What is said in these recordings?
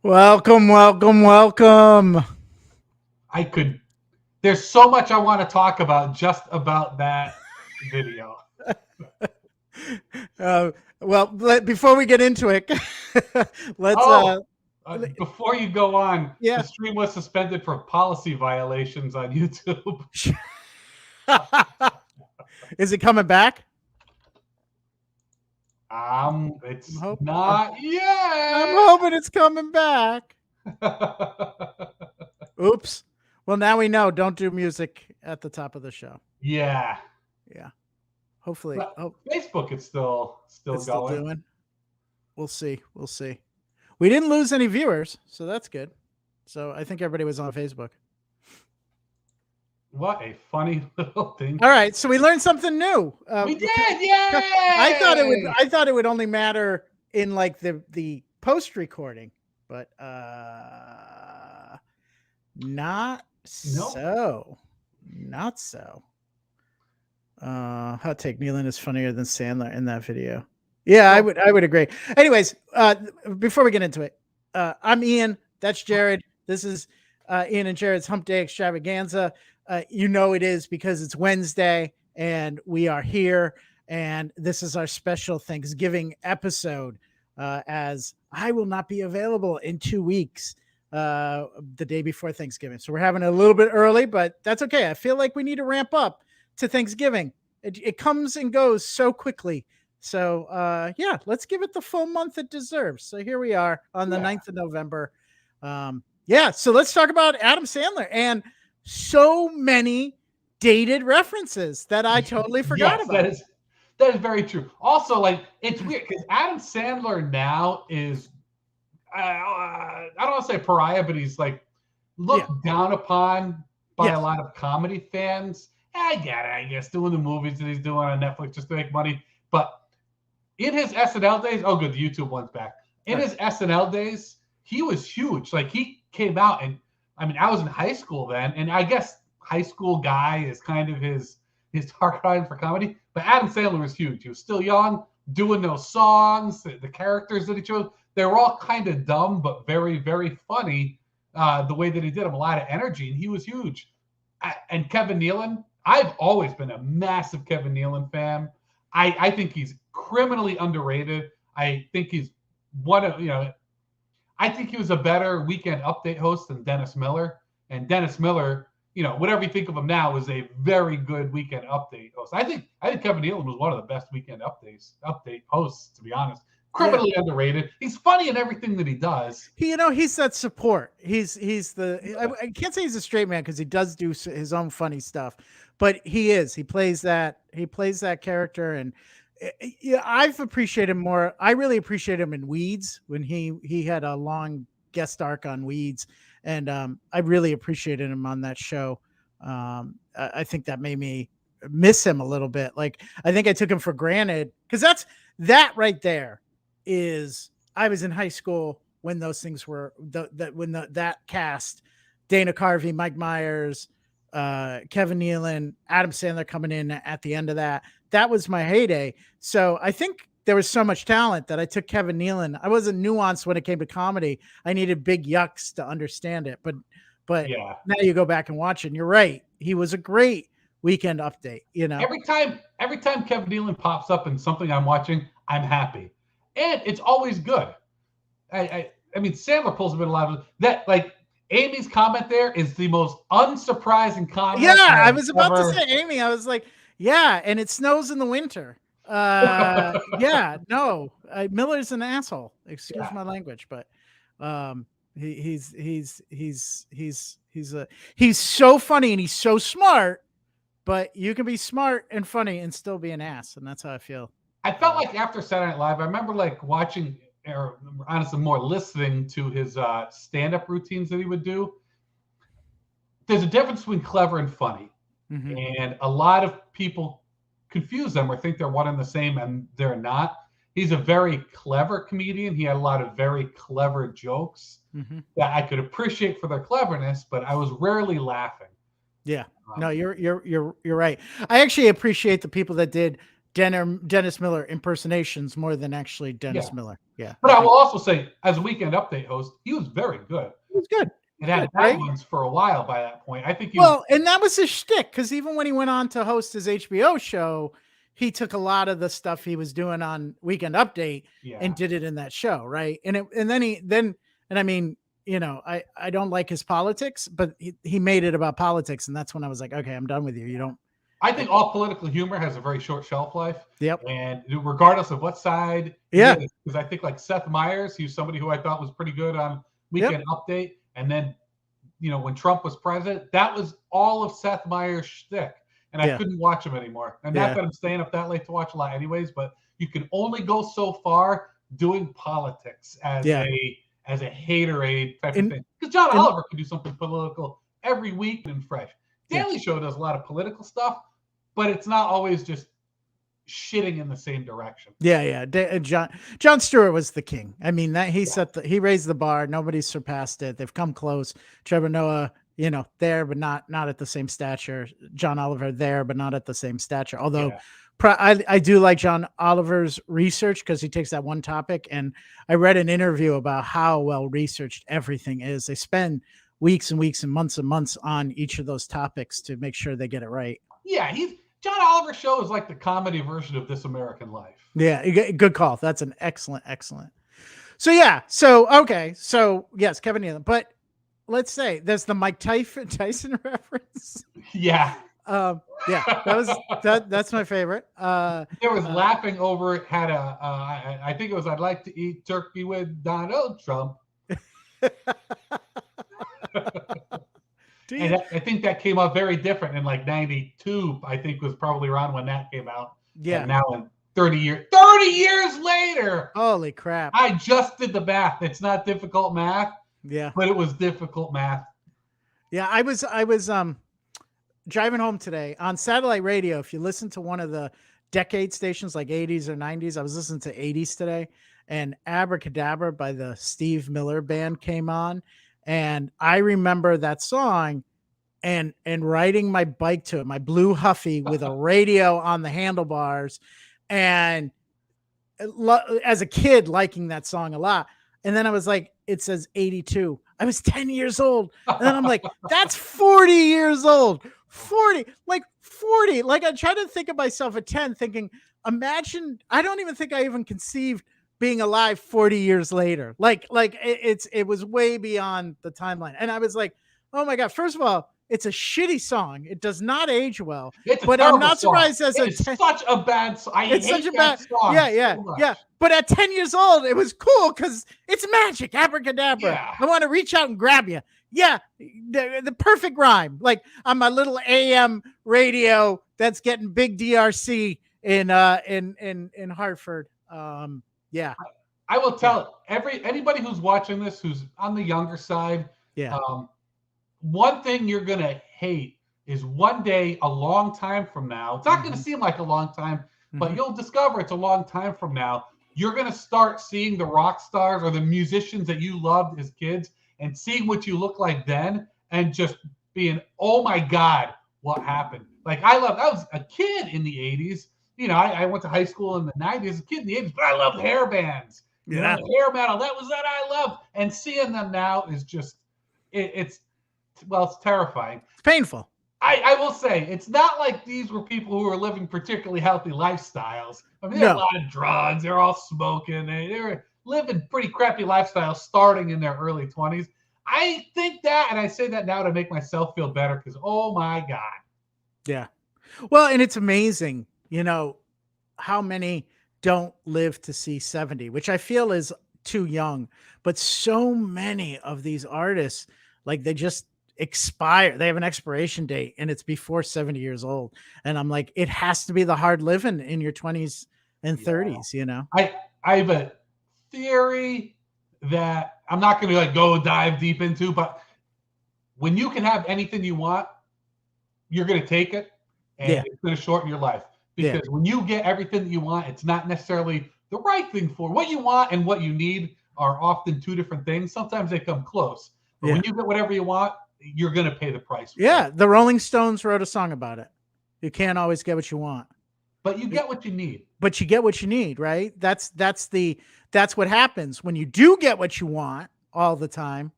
Welcome, welcome, welcome. I could. There's so much I want to talk about just about that video. Well, before we get into it, let's Oh, before you go on, the yeah. stream was suspended for policy violations on YouTube. Is it coming back? It's I'm not yet. hoping it's coming back. Oops. Well, now we know. Don't do music at the top of the show. Yeah. Yeah. Hopefully. Facebook is still it's going. Still doing. We'll see. We'll see. We didn't lose any viewers, so that's good. So I think everybody was on Facebook. What a funny little thing. All right, so we learned something new. We did, yeah. I thought it would only matter in like the post recording, but not so. Not so. Hot take: Nealon is funnier than Sandler in that video. Yeah, I would agree. Anyways, before we get into it, I'm Ian. That's Jerrod. This is Ian and Jerrod's Humpday Extravaganza. You know it is because it's Wednesday and we are here, and this is our special Thanksgiving episode, as I will not be available in 2 weeks, the day before Thanksgiving. So we're having it a little bit early, but that's okay. I feel like we need to ramp up to Thanksgiving. It comes and goes so quickly. So yeah, let's give it the full month it deserves. So here we are on the 9th of November. Yeah, so let's talk about Adam Sandler and so many dated references that I totally forgot about. That is very true. Also, like, it's weird because Adam Sandler now is, I don't want to say pariah, but he's like looked down upon by a lot of comedy fans. I get it, I guess, doing the movies that he's doing on Netflix just to make money. But in his SNL days, oh good, the YouTube one's back. In his SNL days, he was huge. Like, he came out, and I mean, I was in high school then, and I guess high school guy is kind of his target audience for comedy. But Adam Sandler was huge. He was still young, doing those songs, the characters that he chose. They were all kind of dumb, but very, very funny. The way that he did them, a lot of energy, and he was huge. And Kevin Nealon, I've always been a massive Kevin Nealon fan. I think he's criminally underrated. I think he's I think he was a better Weekend Update host than Dennis Miller. And Dennis Miller, whatever you think of him now, is a very good Weekend Update host. I think Kevin Nealon was one of the best Weekend Update hosts, to be honest. Criminally underrated. He's funny in everything that he does. He's that support. He's I can't say he's a straight man because he does do his own funny stuff, but he is. He plays that character, and I've appreciated him more. I really appreciate him in Weeds when he had a long guest arc on Weeds, and I really appreciated him on that show. I think that made me miss him a little bit. Like, I think I took him for granted because that right there is, I was in high school when those things were that cast, Dana Carvey, Mike Myers, Kevin Nealon, Adam Sandler coming in at the end of that. That was my heyday. So I think there was so much talent that I took Kevin Nealon. I wasn't nuanced when it came to comedy. I needed big yucks to understand it. But now you go back and watch it, and you're right. He was a great Weekend Update. Every time Kevin Nealon pops up in something I'm watching, I'm happy. And it's always good. I mean, Sandler pulls him in a lot of that. Like, Amy's comment there is the most unsurprising comment. Yeah, I was about to say Amy. I was like, yeah, and it snows in the winter. Yeah, no, Miller's an asshole. Excuse my language, but he's so funny and he's so smart. But you can be smart and funny and still be an ass, and that's how I feel. I felt like after Saturday Night Live, I remember like watching, or honestly more listening to his stand-up routines that he would do. There's a difference between clever and funny. Mm-hmm. And a lot of people confuse them or think they're one and the same, and they're not. He's a very clever comedian. He had a lot of very clever jokes that I could appreciate for their cleverness, but I was rarely laughing. Yeah. No, you're right. I actually appreciate the people that did Dennis Miller impersonations more than actually Dennis Yeah. Miller. Yeah. But I will also say, as a Weekend Update host, he was very good. He was good. It had bad ones for a while by that point. I think he Well, and that was his shtick, because even when he went on to host his HBO show, he took a lot of the stuff he was doing on Weekend Update and did it in that show, right? And I mean, you know, I don't like his politics, but he made it about politics, and that's when I was like, okay, I'm done with you. You don't. I think all political humor has a very short shelf life. Yep. And regardless of what side, because I think like Seth Meyers, he was somebody who I thought was pretty good on Weekend Update, and then, you know, when Trump was president, that was all of Seth Meyers' shtick, and I couldn't watch him anymore. And not that I'm staying up that late to watch a lot, anyways, but you can only go so far doing politics as a haterade type of thing. Because John Oliver could do something political every week and fresh. Daily Show does a lot of political stuff, but it's not always just shitting in the same direction. Jon Stewart was the king. I mean, that he raised the bar. Nobody's surpassed it. They've come close. Trevor Noah, you know, there, but not at the same stature. John Oliver there, but not at the same stature. Although I do like John Oliver's research, because he takes that one topic, and I read an interview about how well researched everything is. They spend weeks and weeks and months on each of those topics to make sure they get it right. Yeah, John Oliver's show is like the comedy version of This American Life. Yeah, good call. That's an excellent. So yes, Kevin Nealon. But let's say there's the Mike Tyson reference. Yeah. That's my favorite. There was laughing over it. Had I think it was, I'd like to eat turkey with Donald Trump. And I think that came out very different in like 92, I think was probably around when that came out. Yeah. And now in 30 years later. Holy crap. I just did the math. It's not difficult math. Yeah. But it was difficult math. Yeah. I was driving home today on satellite radio. If you listen to one of the decade stations like 80s or 90s, I was listening to 80s today, and Abracadabra by the Steve Miller Band came on. And I remember that song and riding my bike to it, my blue Huffy with a radio on the handlebars, and as a kid liking that song a lot. And then I was like, it says 82. I was 10 years old. And then I'm like, that's 40 years old. 40. Like I try to think of myself at 10 thinking, imagine, I don't even think I even conceived being alive 40 years later. It was way beyond the timeline. And I was like, oh my God, first of all, it's a shitty song. It does not age well. But I'm not surprised as it's such a bad song. It's such a bad song. Yeah. But at 10 years old, it was cool because it's magic. Abracadabra. Yeah. I want to reach out and grab you. Yeah. The perfect rhyme. Like on my little AM radio that's getting big DRC in Hartford. Yeah. I will tell anybody who's watching this who's on the younger side. Yeah. One thing you're going to hate is one day, a long time from now, it's not going to seem like a long time, but you'll discover it's a long time from now. You're going to start seeing the rock stars or the musicians that you loved as kids and seeing what you look like then and just being, oh my God, what happened? Like I was a kid in the 80s. You know, I went to high school in the 90s, a kid in the 80s, but I loved hair bands. You know, hair metal, that was that I loved. And seeing them now is just, it's terrifying. It's painful. I will say, it's not like these were people who were living particularly healthy lifestyles. I mean, there are a lot of drugs. They're all smoking. They were living pretty crappy lifestyles starting in their early 20s. I think that, and I say that now to make myself feel better because, oh my God. Yeah. Well, and it's amazing, you know, how many don't live to see 70, which I feel is too young. But so many of these artists, like they just expire. They have an expiration date and it's before 70 years old. And I'm like, it has to be the hard living in your 20s and 30s, you know? I have a theory that I'm not going to like go dive deep into, but when you can have anything you want, you're going to take it and it's going to shorten your life. Because when you get everything that you want, it's not necessarily the right thing for what you want and what you need are often two different things. Sometimes they come close. But when you get whatever you want, you're going to pay the price. The Rolling Stones wrote a song about it. You can't always get what you want. but you get what you need. But you get what you need, right? That's what happens when you do get what you want all the time.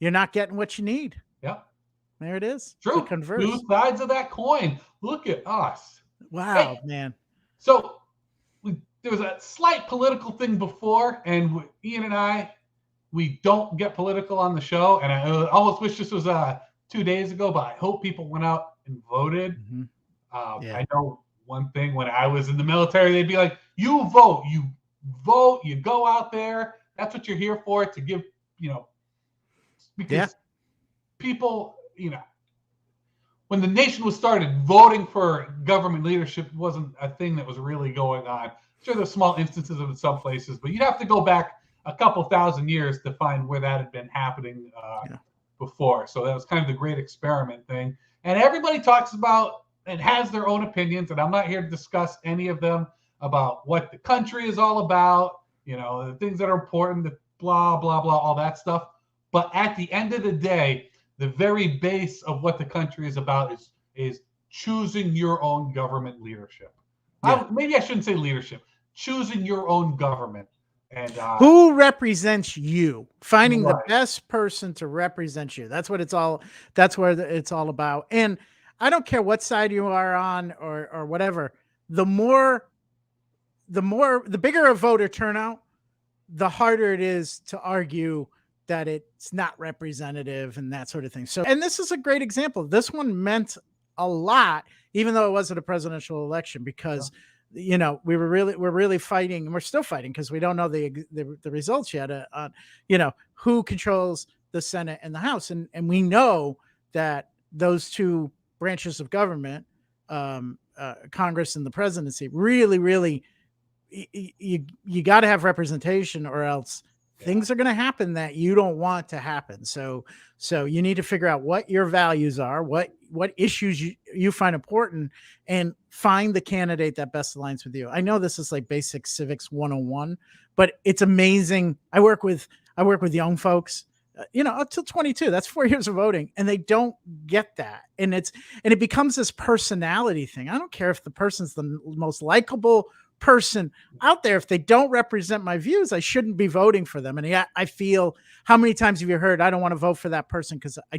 You're not getting what you need. Yeah. There it is. True. The converse. 2 sides of that coin. Look at us. Wow, Hey, man. so there was a slight political thing before, and Ian and I, we don't get political on the show, and I almost wish this was 2 days ago, but I hope people went out and voted. Mm-hmm. I know one thing, when I was in the military, they'd be like, you vote, you go out there. That's what you're here for, to give, because people, when the nation was started, voting for government leadership wasn't a thing that was really going on. Sure, there's small instances of it in some places, but you'd have to go back a couple thousand years to find where that had been happening before. So that was kind of the great experiment thing. And everybody talks about and has their own opinions, and I'm not here to discuss any of them, about what the country is all about, the things that are important, the blah, blah, blah, all that stuff. But at the end of the day, the very base of what the country is about is choosing your own government leadership. Yeah. Maybe I shouldn't say leadership. Choosing your own government. And who represents you? Finding right. the best person to represent you. That's what it's all. That's where it's all about. And I don't care what side you are on or whatever. The bigger a voter turnout, the harder it is to argue that it's not representative and that sort of thing. So, and this is a great example. This one meant a lot, even though it wasn't a presidential election, because we're really fighting, and we're still fighting because we don't know the results yet on who controls the Senate and the House, and we know that those two branches of government, Congress and the presidency, really you got to have representation, or else things are going to happen that you don't want to happen. So you need to figure out what your values are, what issues you find important, and find the candidate that best aligns with you. I know this is like basic civics 101, but it's amazing. I work with young folks, up till 22. That's 4 years of voting, and they don't get that. And it becomes this personality thing. I don't care if the person's the most likable person out there. If they don't represent my views, I shouldn't be voting for them. And I feel, how many times have you heard, I don't want to vote for that person because I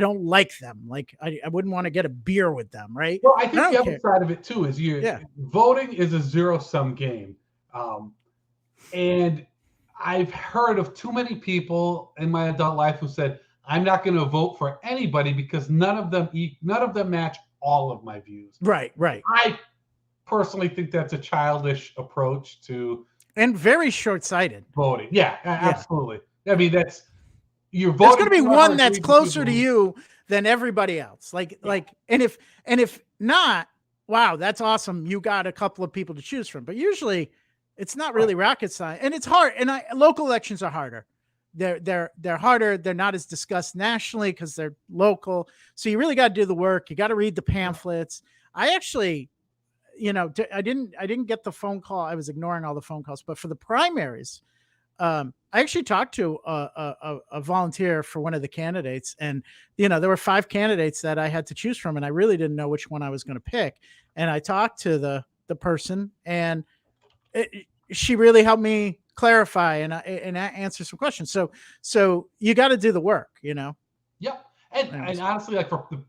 don't like them. Like I wouldn't want to get a beer with them, right? Well, I think the other side of it too is voting is a zero-sum game. And I've heard of too many people in my adult life who said, I'm not going to vote for anybody because none of them match all of my views. Right. I personally think that's a childish approach to, and very short-sighted voting. Yeah, absolutely. I mean, you're voting. There's going to be one that's closer to you than everybody else. And if not, wow, that's awesome. You got a couple of people to choose from, but usually it's not really rocket science, and it's hard. And local elections are harder. They're harder. They're not as discussed nationally because they're local. So you really got to do the work. You got to read the pamphlets. I actually, I didn't get the phone call. I was ignoring all the phone calls, but for the primaries, I actually talked to a volunteer for one of the candidates, and there were 5 candidates that I had to choose from, and I really didn't know which one I was going to pick. And I talked to the person, and she really helped me clarify and answer some questions. So you got to do the work, Yep. And honestly, like for the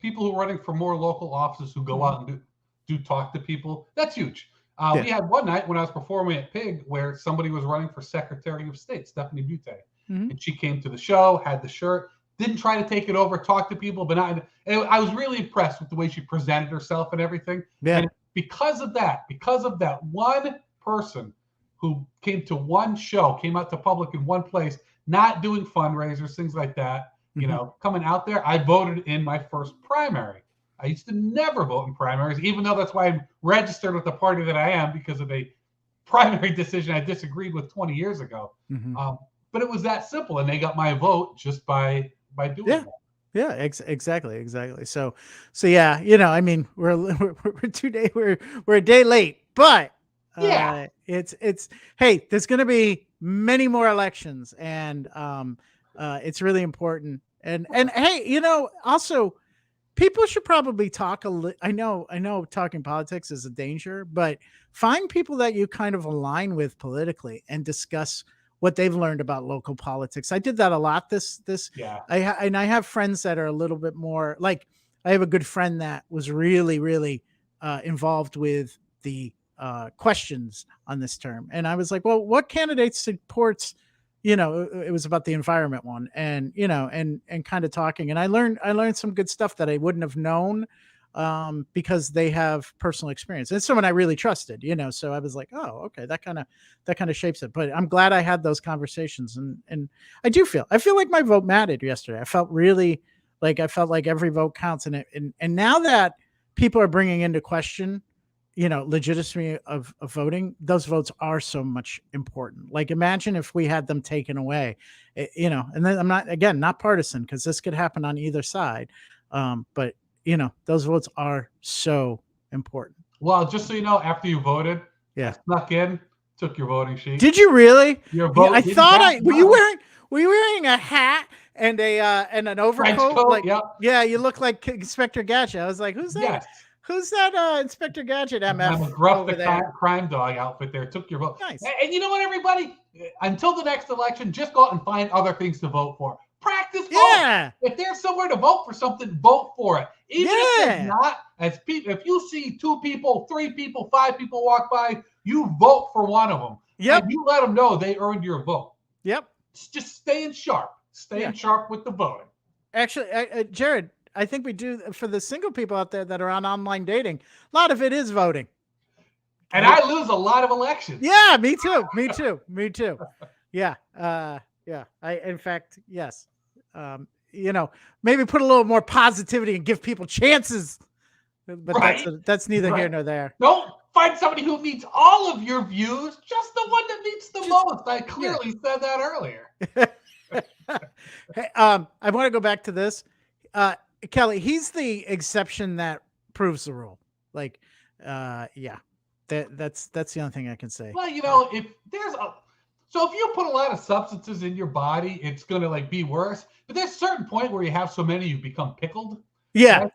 people who are running for more local offices who go out and do talk to people, that's huge. We had one night when I was performing at Pig where somebody was running for Secretary of State, Stephanie Butte. And she came to the show, had the shirt, didn't try to take it over, talk to people, but I was really impressed with the way she presented herself and everything. Yeah. And because of that one person who came to one show, came out to public in one place, not doing fundraisers, things like that, coming out there, I voted in my first primary. I used to never vote in primaries, even though that's why I'm registered with the party that I am, because of a primary decision I disagreed with 20 years ago. But it was that simple, and they got my vote just by doing that. Yeah, exactly. So yeah, I mean, we're 2 days, we're a day late, but it's hey, there's going to be many more elections, and it's really important. And hey, also, people should probably talk I know talking politics is a danger, but find people that you kind of align with politically and discuss what they've learned about local politics. I did that a lot this Yeah. and I have friends that are a little bit more like, I have a good friend that was really involved with the questions on this term, and I was like, well, what candidate supports, it was about the environment one, and and kind of talking, and I learned some good stuff that I wouldn't have known, because they have personal experience. It's someone I really trusted, so I was like, oh, okay, that kind of shapes it. But I'm glad I had those conversations, and I feel like my vote mattered yesterday. I felt like every vote counts, and now that people are bringing into question, legitimacy of voting, those votes are so much important. Like, imagine if we had them taken away, and then I'm not partisan, because this could happen on either side. But those votes are so important. Well, just so you know, after you voted, Yeah. I snuck in, took your voting sheet. Did you really? Your vote. I thought were you wearing a hat and and an overcoat? coat, Like, yep. Yeah, you look like Inspector Gadget. I was like, who's that? Yes. Who's that Inspector Gadget MF I'm a gruff over the there? crime dog outfit there. Took your vote. Nice. And you know what, everybody? Until the next election, just go out and find other things to vote for. Practice vote. Yeah. If there's somewhere to vote for something, vote for it. Even if there's not, if you see 2 people, 3 people, 5 people walk by, you vote for one of them. Yep. And you let them know they earned your vote. Yep. Just staying sharp. Staying sharp with the voting. Actually, Jerrod, I think we do for the single people out there that are on online dating. A lot of it is voting. And I lose a lot of elections. Yeah, me too. Me too. Me too. Yeah. Yeah. In fact, yes. Maybe put a little more positivity and give people chances. But Right. that's neither here nor there. Don't find somebody who meets all of your views, just the one that meets the most. I clearly said that earlier. Hey, I want to go back to this. Kelly, he's the exception that proves the rule. Like, yeah. That's the only thing I can say. Well, if you put a lot of substances in your body, it's going to be worse. But there's a certain point where you have so many, you become pickled. Yeah,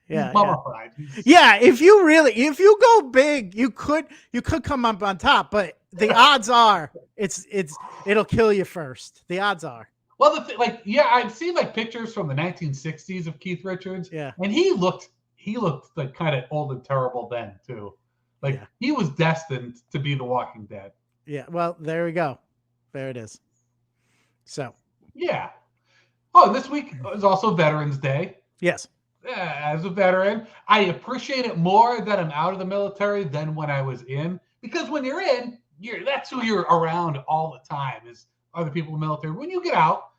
yeah. Mummified. Yeah, if you go big, you could come up on top, but the odds are it'll kill you first. The odds are. Well, I've seen pictures from the 1960s of Keith Richards. Yeah, and he looked like kind of old and terrible then too. He was destined to be the Walking Dead. Yeah. Well, there we go. There it is. So. Yeah. Oh, this week is also Veterans Day. Yes. As a veteran, I appreciate it more that I'm out of the military than when I was in, because when you're in, that's who you're around all the time is other people in the military. When you get out,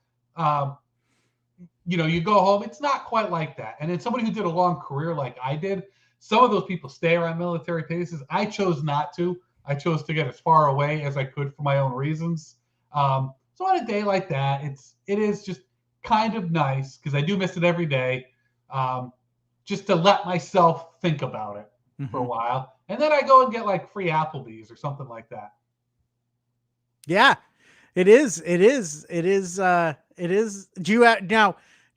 you go home, it's not quite like that. And then somebody who did a long career like I did, some of those people stay around military bases. I chose not to. I chose to get as far away as I could for my own reasons. So on a day like that, it is just kind of nice, because I do miss it every day. Just to let myself think about it for a while. And then I go and get free Applebee's or something like that. Yeah, it is. Do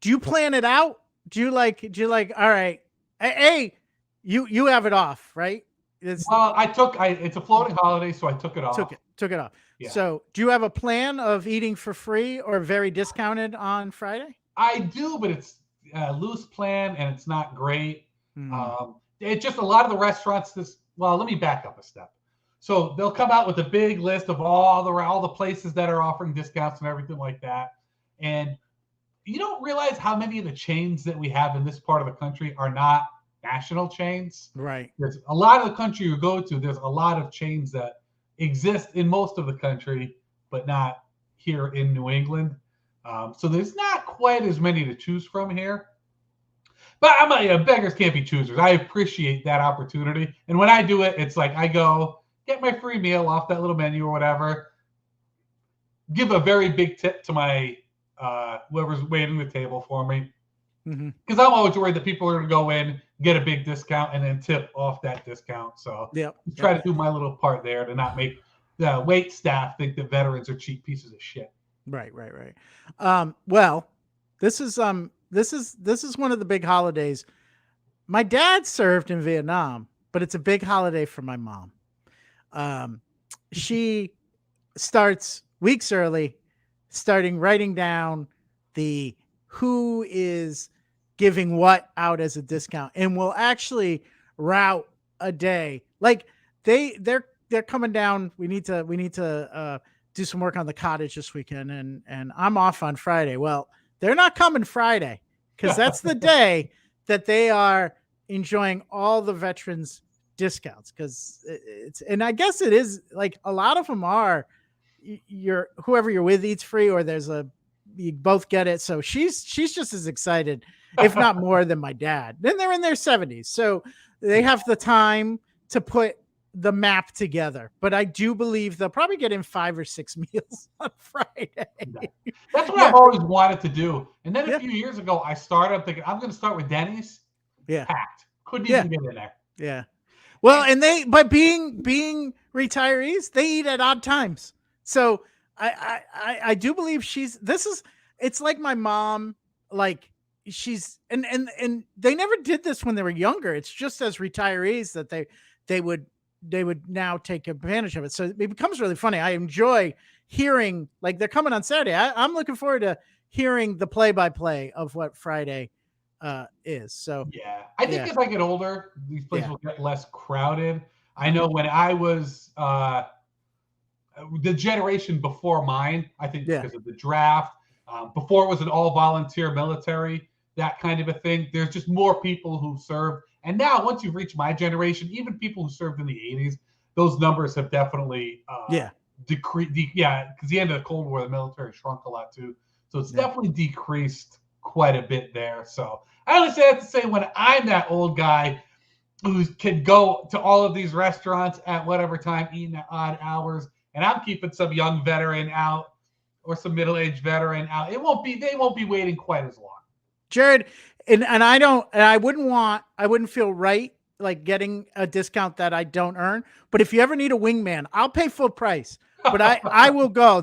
you plan it out? Do you like, all right, hey, you have it off, right? It's a floating holiday, so I took it off. Took it off. Yeah. So do you have a plan of eating for free or very discounted on Friday? I do, but it's a loose plan and it's not great. It's just a lot of the restaurants. Let me back up a step. So they'll come out with a big list of all the places that are offering discounts and everything like that. And you don't realize how many of the chains that we have in this part of the country are not national chains. Right. There's a lot of the country you go to, there's a lot of chains that exist in most of the country, but not here in New England. So there's not quite as many to choose from here. But beggars can't be choosers. I appreciate that opportunity. And when I do it, it's like I go get my free meal off that little menu or whatever, give a very big tip to my whoever's waiting the table for me. Because I'm always worried that people are going to go in, get a big discount, and then tip off that discount. So try to do my little part there to not make the wait staff think that veterans are cheap pieces of shit. Right. Well, This is one of the big holidays. My dad served in Vietnam, but it's a big holiday for my mom. She starts weeks early, starting writing down the who is giving what out as a discount, and will actually route a day. Like they're coming down. We need to do some work on the cottage this weekend, and I'm off on Friday. Well, they're not coming Friday because that's the day that they are enjoying all the veterans discounts, because it's, and I guess it is like a lot of them are you're whoever you're with eats free, or there's a you both get it. So she's just as excited, if not more, than my dad. Then they're in their 70s, so they have the time to put the map together. But I do believe they'll probably get in 5 or 6 meals on Friday. That's what I've always wanted to do. And then a few years ago, I started thinking I'm going to start with Denny's. Yeah, packed. Couldn't even get in there. Yeah. Well, and but being retirees, they eat at odd times. So I do believe it's like my mom, like she's, and they never did this when they were younger. It's just as retirees that they would now take advantage of it. So it becomes really funny. I enjoy hearing, like, they're coming on Saturday. I'm looking forward to hearing the play-by-play of what Friday is. So yeah, I think as I get older, these places will get less crowded. I know when I was the generation before mine, I think because of the draft, before it was an all-volunteer military, that kind of a thing, there's just more people who served. And now once you've reached my generation, even people who served in the 80s, those numbers have definitely decreased. Because the end of the Cold War, the military shrunk a lot too. So it's definitely decreased quite a bit there. So I honestly have to say, when I'm that old guy who can go to all of these restaurants at whatever time, eating at odd hours, and I'm keeping some young veteran out or some middle-aged veteran out, they won't be waiting quite as long. Jerrod, and I wouldn't feel right like getting a discount that I don't earn. But if you ever need a wingman, I'll pay full price. But I will go.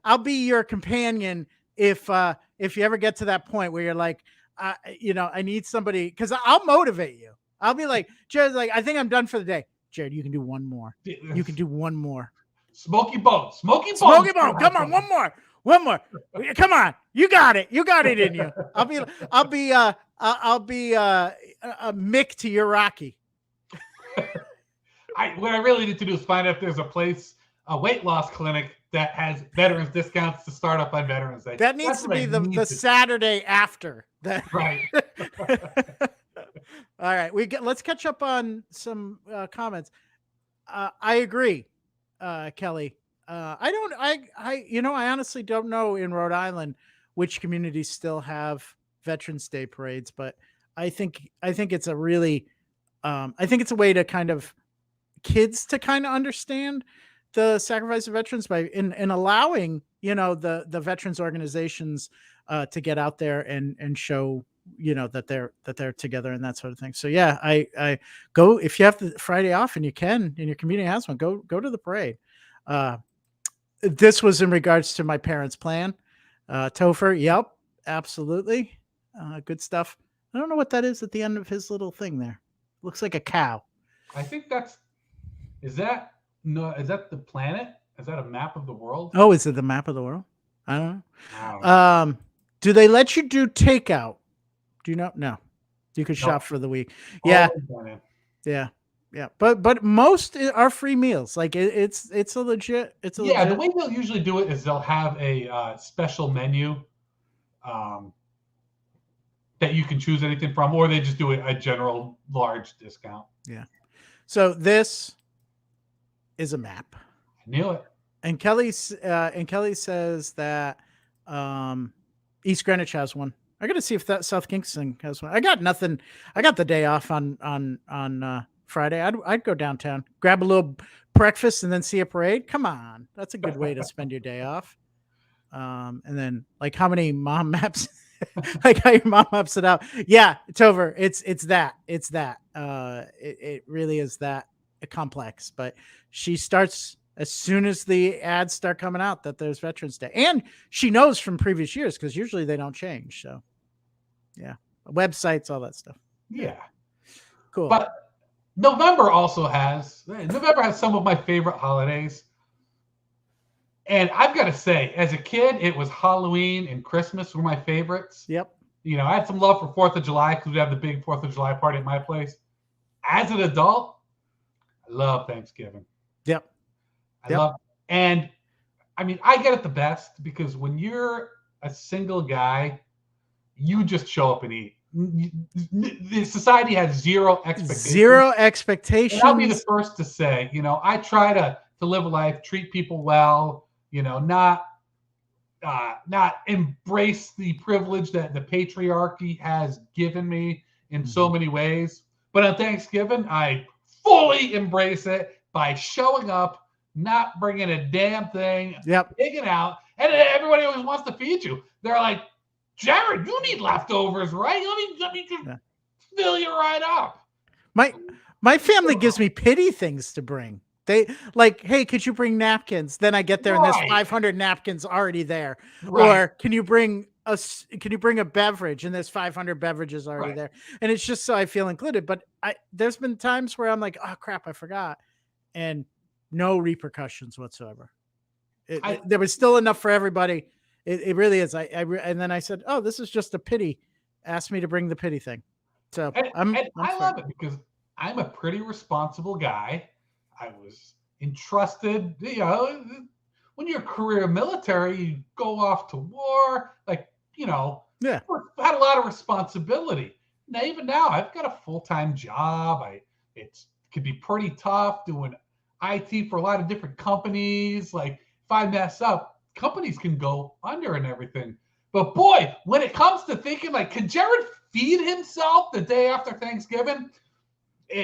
I'll be your companion if you ever get to that point where you're like, I need somebody, because I'll motivate you. I'll be like, Jerrod's like, I think I'm done for the day. Jerrod, you can do one more. You can do one more. Smoky Bone. Come on, one more. Come on, you got it in you. I'll be a Mick to your Rocky. What I really need to do is find out if there's a weight loss clinic that has veterans discounts to start up on Veterans Day. That needs to be the Saturday after that. Right. All right, let's catch up on some comments. I agree, Kelly. I honestly don't know in Rhode Island which communities still have Veterans Day parades, but I think it's a really, I think it's a way to kind of kids to kind of understand the sacrifice of veterans by in allowing, the veterans organizations to get out there and show, that they're together and that sort of thing. So yeah, I go, if you have the Friday off and you can, and your community has one, go to the parade. This was in regards to my parents' plan. Topher, yep, absolutely. Good stuff. I don't know what that is at the end of his little thing there. Looks like a cow. I think is that the planet? Is that a map of the world? Oh, is it the map of the world? I don't know. Do they let you do takeout? Do you know? No. You could shop for the week. Yeah. Yeah. But most are free meals. Like it's a legit. The way they'll usually do it is they'll have a special menu that you can choose anything from, or they just do a general large discount. Yeah. So this is a map. I knew it. And Kelly says that East Greenwich has one. I got to see if that South Kingston has one. I got nothing. I got the day off on Friday. I'd go downtown, grab a little breakfast, and then see a parade. Come on, that's a good way to spend your day off. And then, like, how many mom maps? Like how your mom maps it out. Yeah, it's over. It's that. It really is that complex. But she starts as soon as the ads start coming out that there's Veterans Day. And she knows from previous years because usually they don't change. So, yeah, websites, all that stuff. Yeah. Cool. But November has some of my favorite holidays. And I've got to say, as a kid, it was Halloween and Christmas were my favorites. Yep. You know, I had some love for 4th of July because we have the big 4th of July party at my place. As an adult, I love Thanksgiving. Yep. And I mean, I get it the best because when you're a single guy, you just show up and eat. The society has zero expectations. Zero expectations. And I'll be the first to say, you know, I try to live a life, treat people well, you know, not embrace the privilege that the patriarchy has given me in so many ways. But on Thanksgiving, I fully embrace it by showing up, not bringing a damn thing, taking out, and everybody always wants to feed you. They're like, Jerrod, you need leftovers, right? Let me just fill you right up. My family gives me pity things to bring. They like, hey, could you bring napkins? Then I get there and there's 500 napkins already there. Right. Or can you bring a beverage and there's 500 beverages already there? And it's just so I feel included. But there's been times where I'm like, oh crap, I forgot, and no repercussions whatsoever. There was still enough for everybody. It really is. And then I said, oh, this is just a pity. Asked me to bring the pity thing. So I love it because I'm a pretty responsible guy. I was entrusted, you know, when you're a career military, you go off to war, like, you know, had a lot of responsibility. Now, even now, I've got a full-time job. It could be pretty tough doing IT for a lot of different companies. Like, if I mess up, companies can go under and everything. But boy, when it comes to thinking, like, can Jerrod feed himself the day after Thanksgiving?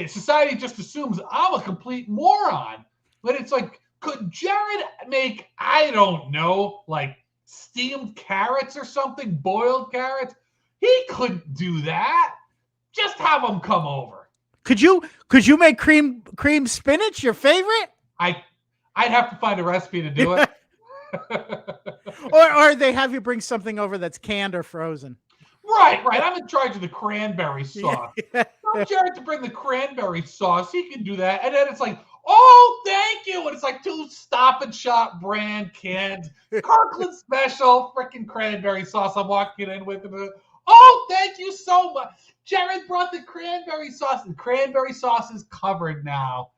Society just assumes I'm a complete moron. But it's like, could Jerrod make, I don't know, like steamed carrots or something, boiled carrots? He couldn't do that. Just have him come over. Could you make cream spinach your favorite? I'd have to find a recipe to do it. or they have you bring something over that's canned or frozen. Right. I'm in charge of the cranberry sauce. Tell Jerrod to bring the cranberry sauce. He can do that. And then it's like, oh, thank you. And it's like 2 Stop and Shop brand canned Kirkland special freaking cranberry sauce I'm walking in with. Oh, thank you so much. Jerrod brought the cranberry sauce. The cranberry sauce is covered now.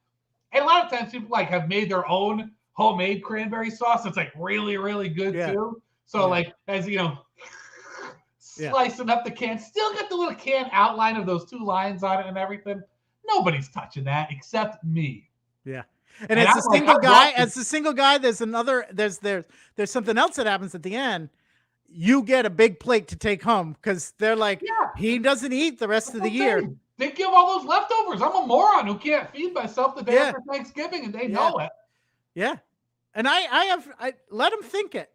And a lot of times people like have made their own homemade cranberry sauce. It's like really, really good too. So like, as you know, slicing up the can, still got the little can outline of those 2 lines on it and everything. Nobody's touching that except me. Yeah. And as a single guy, there's something else that happens at the end. You get a big plate to take home because they're like, he doesn't eat the rest of the year. They give all those leftovers. I'm a moron who can't feed myself the day after Thanksgiving, and they know it. Yeah. And I let them think it.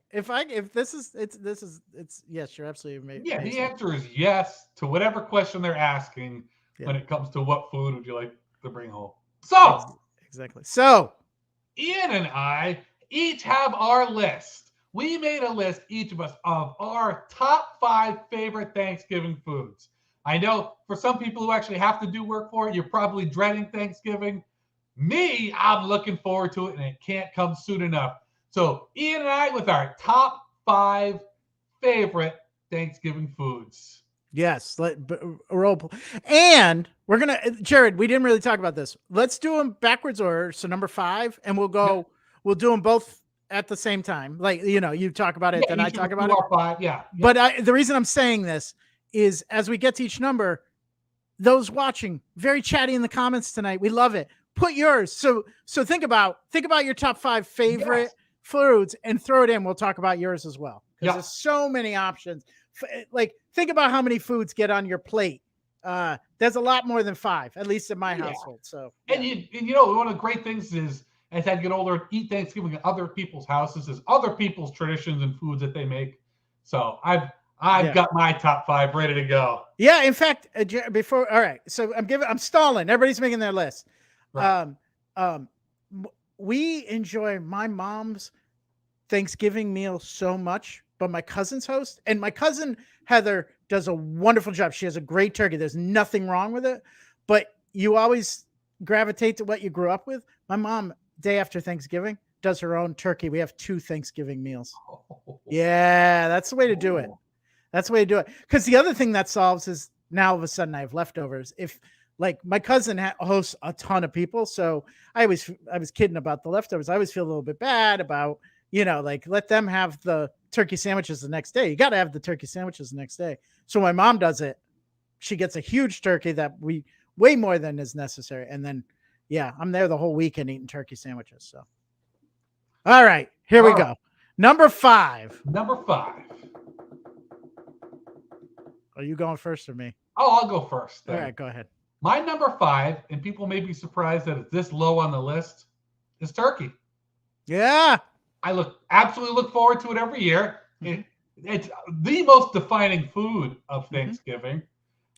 Yes, you're absolutely amazing. Yeah, the answer is yes to whatever question they're asking when it comes to what food would you like to bring home. So exactly. So Ian and I each have our list. We made a list, each of us, of our top 5 favorite Thanksgiving foods. I know for some people who actually have to do work for it, you're probably dreading Thanksgiving. Me, I'm looking forward to it, and it can't come soon enough. So Ian and I with our top 5 favorite Thanksgiving foods. Yes, roll. And we're gonna, Jerrod, we didn't really talk about this. Let's do them backwards order. So number 5, and we'll we'll do them both at the same time. Like, you know, you talk about it, then I talk about it. 5, yeah. But the reason I'm saying this is as we get to each number, those watching, very chatty in the comments tonight. We love it. Put yours. So think about your top 5 favorite foods and throw it in. We'll talk about yours as well. Because there's so many options. Like, think about how many foods get on your plate. There's a lot more than 5, at least in my household. So and you know, one of the great things is as I get older, eat Thanksgiving at other people's houses is other people's traditions and foods that they make. So I've got my top 5 ready to go. Yeah, in fact, all right. So I'm stalling. Everybody's making their list. Right. we enjoy my mom's Thanksgiving meal so much, but my cousin's host, and my cousin Heather does a wonderful job. She has a great turkey. There's nothing wrong with it, but you always gravitate to what you grew up with. My mom, day after Thanksgiving, does her own turkey. We have 2 Thanksgiving meals. Yeah, that's the way to do it. That's the way to do it. Because the other thing that solves is now all of a sudden I have leftovers. If like my cousin hosts a ton of people, so I was kidding about the leftovers. I always feel a little bit bad about, like let them have the turkey sandwiches the next day. You got to have the turkey sandwiches the next day. So my mom does it. She gets a huge turkey that we way more than is necessary, and then I'm there the whole weekend eating turkey sandwiches. So, all right, here we go. Number 5. Number 5. Are you going first or me? Oh, I'll go first. All right, go ahead. My number 5, and people may be surprised that it's this low on the list, is turkey. Yeah. I absolutely look forward to it every year. Mm-hmm. It's the most defining food of Thanksgiving.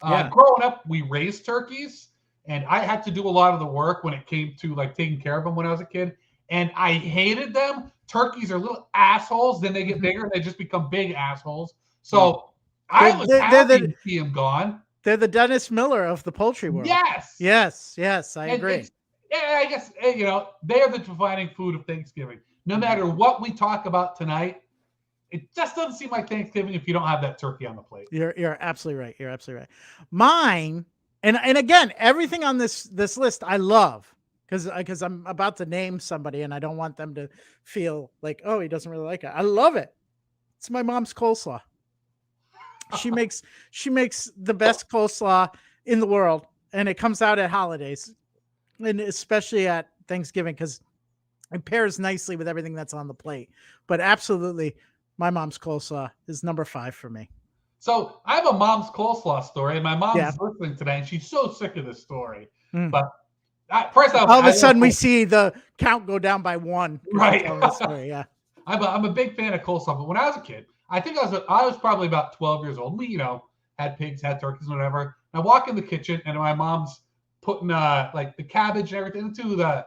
Growing up, we raised turkeys, and I had to do a lot of the work when it came to like taking care of them when I was a kid, and I hated them. Turkeys are little assholes. Then they get bigger, and they just become big assholes. So I was happy to see them gone. They're the Dennis Miller of the poultry world. Yes, I agree. I guess, they are the defining food of Thanksgiving. No matter what we talk about tonight, it just doesn't seem like Thanksgiving if you don't have that turkey on the plate. You're absolutely right. You're absolutely right. Mine, and again, everything on this list I love because I'm about to name somebody and I don't want them to feel like, oh, he doesn't really like it. I love it. It's my mom's coleslaw. She makes the best coleslaw in the world, and it comes out at holidays, and especially at Thanksgiving because it pairs nicely with everything that's on the plate. But absolutely, my mom's coleslaw is number 5 for me. So I have a mom's coleslaw story, and my mom's listening today, and she's so sick of this story. But first off, all of a sudden we see the count go down by 1. Right. Story, yeah. I'm a big fan of coleslaw, but when I was a kid, I think I was probably about 12 years old. We, had pigs, had turkeys, and whatever. And I walk in the kitchen, and my mom's putting like the cabbage and everything into the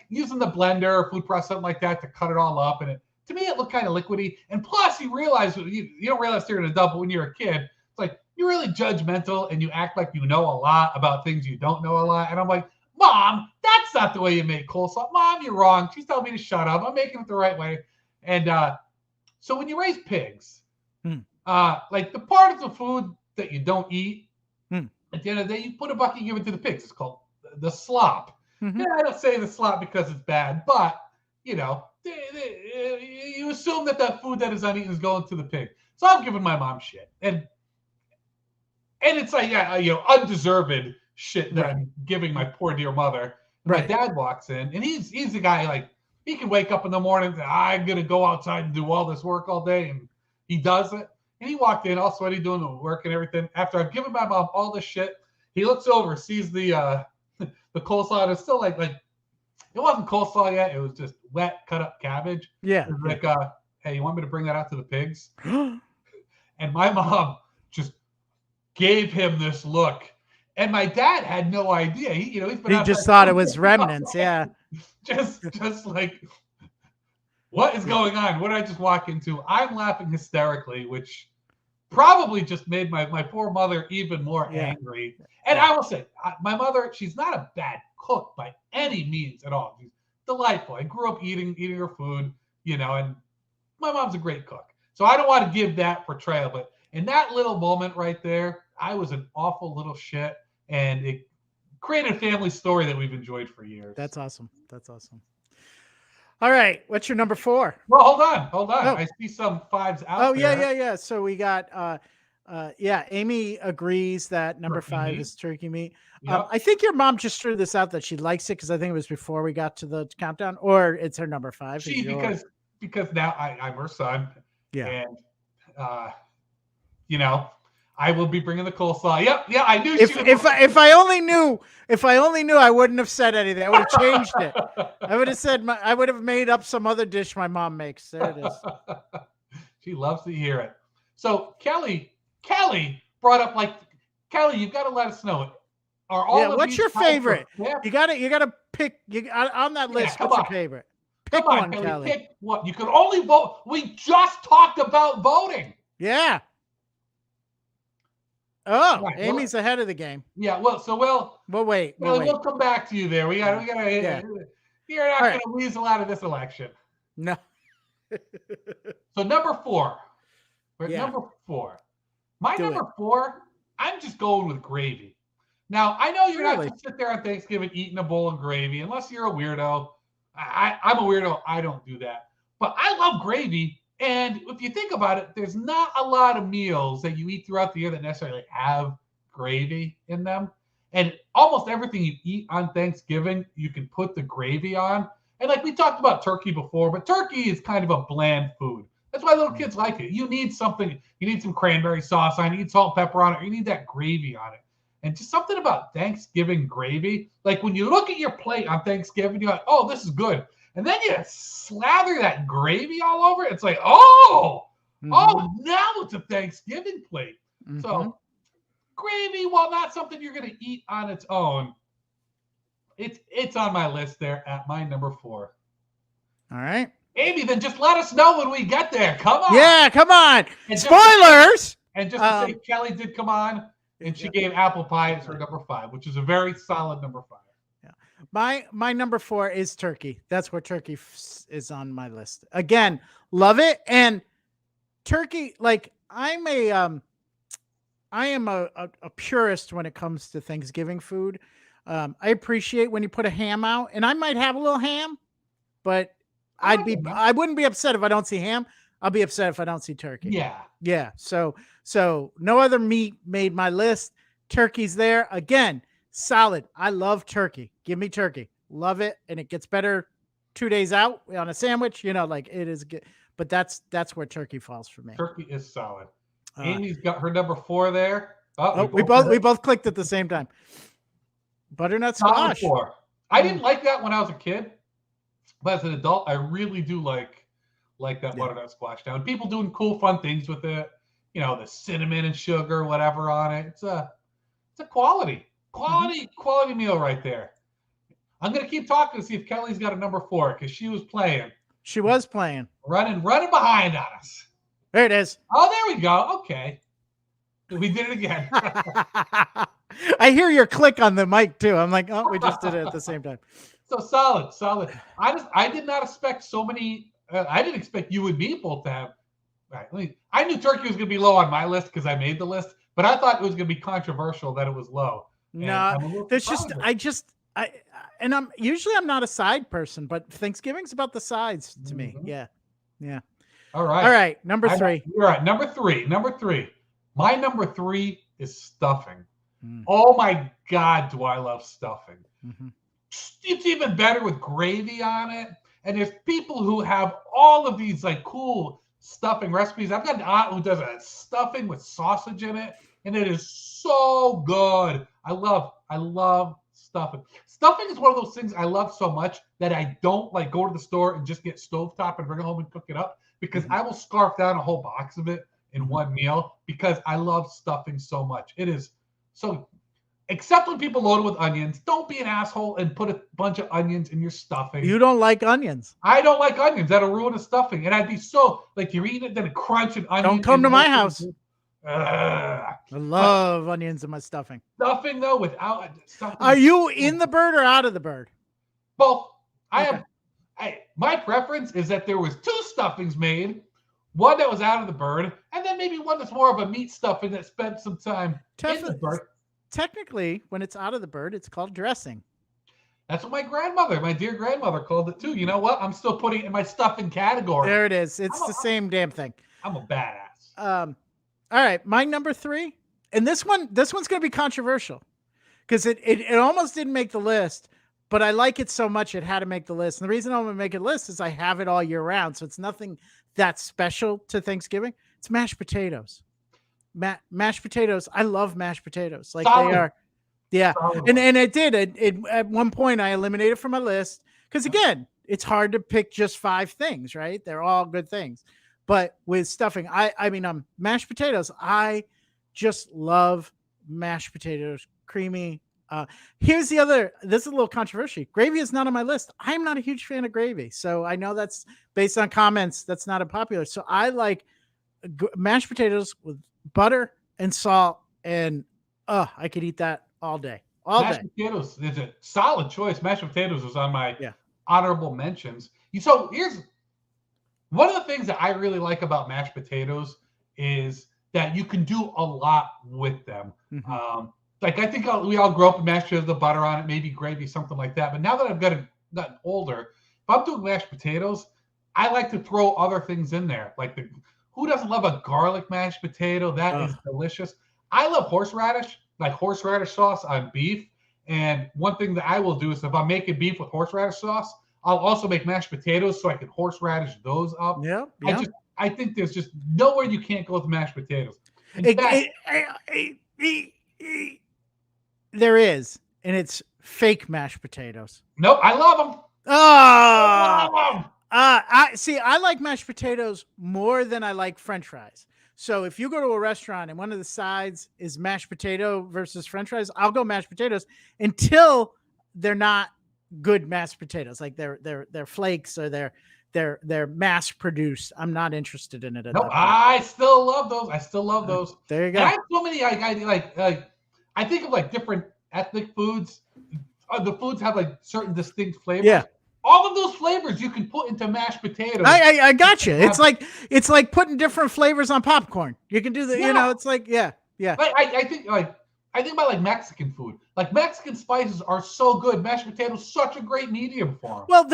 using the blender or food processor, something like that to cut it all up. And to me, it looked kind of liquidy. And plus, you realize you don't realize you're an adult, but when you're a kid, it's like you're really judgmental and you act like you know a lot about things you don't know a lot. And I'm like, Mom, that's not the way you make coleslaw. Mom, you're wrong. She's telling me to shut up. I'm making it the right way. And so when you raise pigs, like the part of the food that you don't eat, at the end of the day, you put a bucket, you give it to the pigs. It's called the slop. Yeah, I don't say the slop because it's bad, but you assume that food that is uneaten is going to the pig. So I'm giving my mom shit, and it's like undeserved shit that I'm giving my poor dear mother. My dad walks in, and he's the guy like he can wake up in the morning and say, I'm gonna go outside and do all this work all day, and he does it. And he walked in all sweaty doing the work and everything. After I've given my mom all this shit, he looks over, sees the coleslaw, and it's still like it wasn't coleslaw yet. It was just wet, cut up cabbage. Yeah. It was like, hey, you want me to bring that out to the pigs? And my mom just gave him this look. And my dad had no idea. He just thought it was remnants. Yeah. just like, what is going on? What did I just walk into? I'm laughing hysterically, which probably just made my poor mother even more angry. And I will say, my mother, she's not a bad cook by any means at all. She's delightful. I grew up eating her food, and my mom's a great cook. So I don't want to give that portrayal, but in that little moment right there, I was an awful little shit, and it created a family story that we've enjoyed for years. That's awesome. All right, what's your number 4? Well, hold on. Oh. I see some 5s out there. Yeah. So we got Amy agrees that number 5 is turkey meat. Yep. I think your mom just threw this out that she likes it because I think it was before we got to the countdown, or it's her number 5. Because now I'm her son. Yeah. And I will be bringing the coleslaw. Yep. Yeah, I knew. If I only knew, I wouldn't have said anything. I would have changed it. I would have said I would have made up some other dish my mom makes. There it is. She loves to hear it. So Kelly brought up Kelly, you've got to let us know. What's your favorite? You got to pick. On that list, come what's your on. favorite? Come Pick on, one, Kelly. Kelly. Pick what? You can only vote. We just talked about voting. Yeah. Oh, Right, Amy's ahead of the game. Yeah, well, so we'll wait. we'll come back to you there. We got Yeah. You're not All going to weasel out of this election. No. So number 4. We're at Yeah. number 4. My Do number 4, I'm just going with gravy. Now, I know you're not Really? going to sit there on Thanksgiving eating a bowl of gravy unless you're a weirdo. I'm a weirdo. I don't do that. But I love gravy. And if you think about it, there's not a lot of meals that you eat throughout the year that necessarily have gravy in them. And almost everything you eat on Thanksgiving, you can put the gravy on. And like we talked about turkey before, but turkey is kind of a bland food. That's why little kids like it. You need something. You need some cranberry sauce on it. You need salt and pepper on it. You need that gravy on it. And just something about Thanksgiving gravy. Like when you look at your plate on Thanksgiving, you're like, oh, this is good. And then you slather that gravy all over it. It's like, oh, now it's a Thanksgiving plate. So gravy, while not something you're going to eat on its own, it's on my list there at my number 4. All right. Amy, then just let us know when we get there. Come on. Yeah, come on. And Spoilers. And just to say, Kelly did come on, and she gave apple pie as her number 5, which is a very solid number 5. Yeah. My number 4 is turkey. That's where turkey is on my list. Again, love it. And turkey, like I am a purist when it comes to Thanksgiving food. I appreciate when you put a ham out, and I might have a little ham, but I wouldn't be upset if I don't see ham. I'll be upset if I don't see turkey. Yeah. Yeah. So no other meat made my list. Turkey's there. Again, solid. I love turkey. Give me turkey. Love it. And it gets better 2 days out on a sandwich, like it is good. But that's where turkey falls for me. Turkey is solid. Amy's got her number 4 there. We both clicked at the same time. Butternut squash. 4. I didn't like that when I was a kid, but as an adult, I really do like that butternut squash now. And people doing cool, fun things with it. The cinnamon and sugar, whatever on it. It's a quality meal right there. I'm gonna keep talking to see if Kelly's got a number 4 because she was playing. She was playing. Running behind on us. There it is. Oh, there we go. Okay. We did it again. I hear your click on the mic too. I'm like, oh, we just did it at the same time. So solid. I did not expect so many. I didn't expect you and me both to have. Right. I knew turkey was going to be low on my list because I made the list, but I thought it was going to be controversial that it was low. No, there's I'm usually not a side person, but Thanksgiving's about the sides to me. Yeah. All right. Number 3. You're right. Number 3. My number 3 is stuffing. Oh my God, do I love stuffing? It's even better with gravy on it. And there's people who have all of these like cool stuffing recipes. I've got an aunt who does a stuffing with sausage in it, and it is so good. I love stuffing. Stuffing is one of those things I love so much that I don't like go to the store and just get stovetop and bring it home and cook it up, because I will scarf down a whole box of it in one meal because I love stuffing so much. It is so, except when people load it with onions. Don't be an asshole and put a bunch of onions in your stuffing. You don't like onions. I don't like onions. That'll ruin the stuffing. And I'd be so, like, you're eating it, then a crunch and onion. Don't come to my house. I love onions in my stuffing. Stuffing, though, without stuffing. Are you in the bird or out of the bird? Both. My preference is that there was 2 stuffings made. One that was out of the bird, and then maybe one that's more of a meat stuffing that spent some time in the bird. Technically, when it's out of the bird, it's called dressing. That's what my dear grandmother called it too. You know what? I'm still putting it in my stuffing category. There it is. It's the same damn thing. I'm a badass. All right, my number 3, and this one's going to be controversial because it almost didn't make the list, but I like it so much it had to make the list. And the reason I'm going to make a list is I have it all year round, so it's nothing that's special to Thanksgiving. It's mashed potatoes. Mashed potatoes. I love mashed potatoes. Like Solid. They are. Yeah. Solid. And it did. At one point I eliminated from my list because again, it's hard to pick just 5 things, right? They're all good things. But with stuffing, mashed potatoes, I just love mashed potatoes. Creamy, Here's the other. This is a little controversial. Gravy is not on my list. I'm not a huge fan of gravy, so I know that's based on comments. That's not a popular. So I like mashed potatoes with butter and salt, and I could eat that all day, all Mashed day. potatoes is a solid choice. Mashed potatoes was on my Yeah. honorable mentions. So here's one of the things that I really like about mashed potatoes is that you can do a lot with them. Mm-hmm. Like I think we all grew up with mashed potatoes, the butter on it, maybe gravy, something like that. But now that I've gotten older, if I'm doing mashed potatoes, I like to throw other things in there. Like who doesn't love a garlic mashed potato? That is delicious. I love horseradish, like horseradish sauce on beef. And one thing that I will do is if I'm making beef with horseradish sauce, I'll also make mashed potatoes so I can horseradish those up. Yeah, yeah. I think there's just nowhere you can't go with mashed potatoes. In fact, there is, and it's fake mashed potatoes. nope, I love them. Oh, I see. I like mashed potatoes more than I like French fries. So if you go to a restaurant and one of the sides is mashed potato versus French fries, I'll go mashed potatoes until they're not good mashed potatoes, like they're flakes or they're mass produced. I'm not interested in it. Nope, I still love those. I still love those. There you go. And I have so many I think of like different ethnic foods. The foods have like certain distinct flavors. Yeah. All of those flavors you can put into mashed potatoes. I got you. It's like putting different flavors on popcorn. You can do the, it's like, yeah. Like, I think about like Mexican food. Like Mexican spices are so good. Mashed potatoes, such a great medium for them. Well,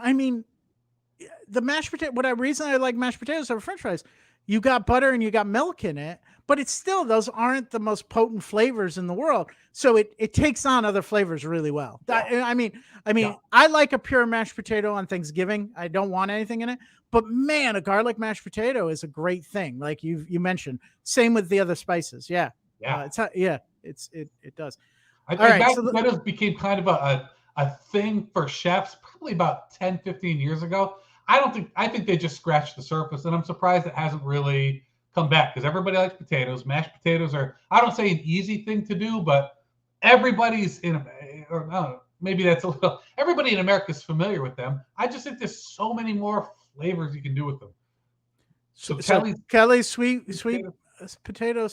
I mean, the mashed potato. Reason I like mashed potatoes over French fries, you got butter and you got milk in it, but it's still, those aren't the most potent flavors in the world. So it takes on other flavors really well. Yeah. I mean, I like a pure mashed potato on Thanksgiving. I don't want anything in it, but man, a garlic mashed potato is a great thing. Like you mentioned, same with the other spices. Yeah. Yeah. It does. Mashed potatoes became kind of a thing for chefs probably about 10, 15 years ago. I think they just scratched the surface, and I'm surprised it hasn't really come back because everybody likes potatoes. Mashed potatoes are, I don't say an easy thing to do, but everybody's maybe that's a little, everybody in America is familiar with them. I just think there's so many more flavors you can do with them. So Kelly's sweet potato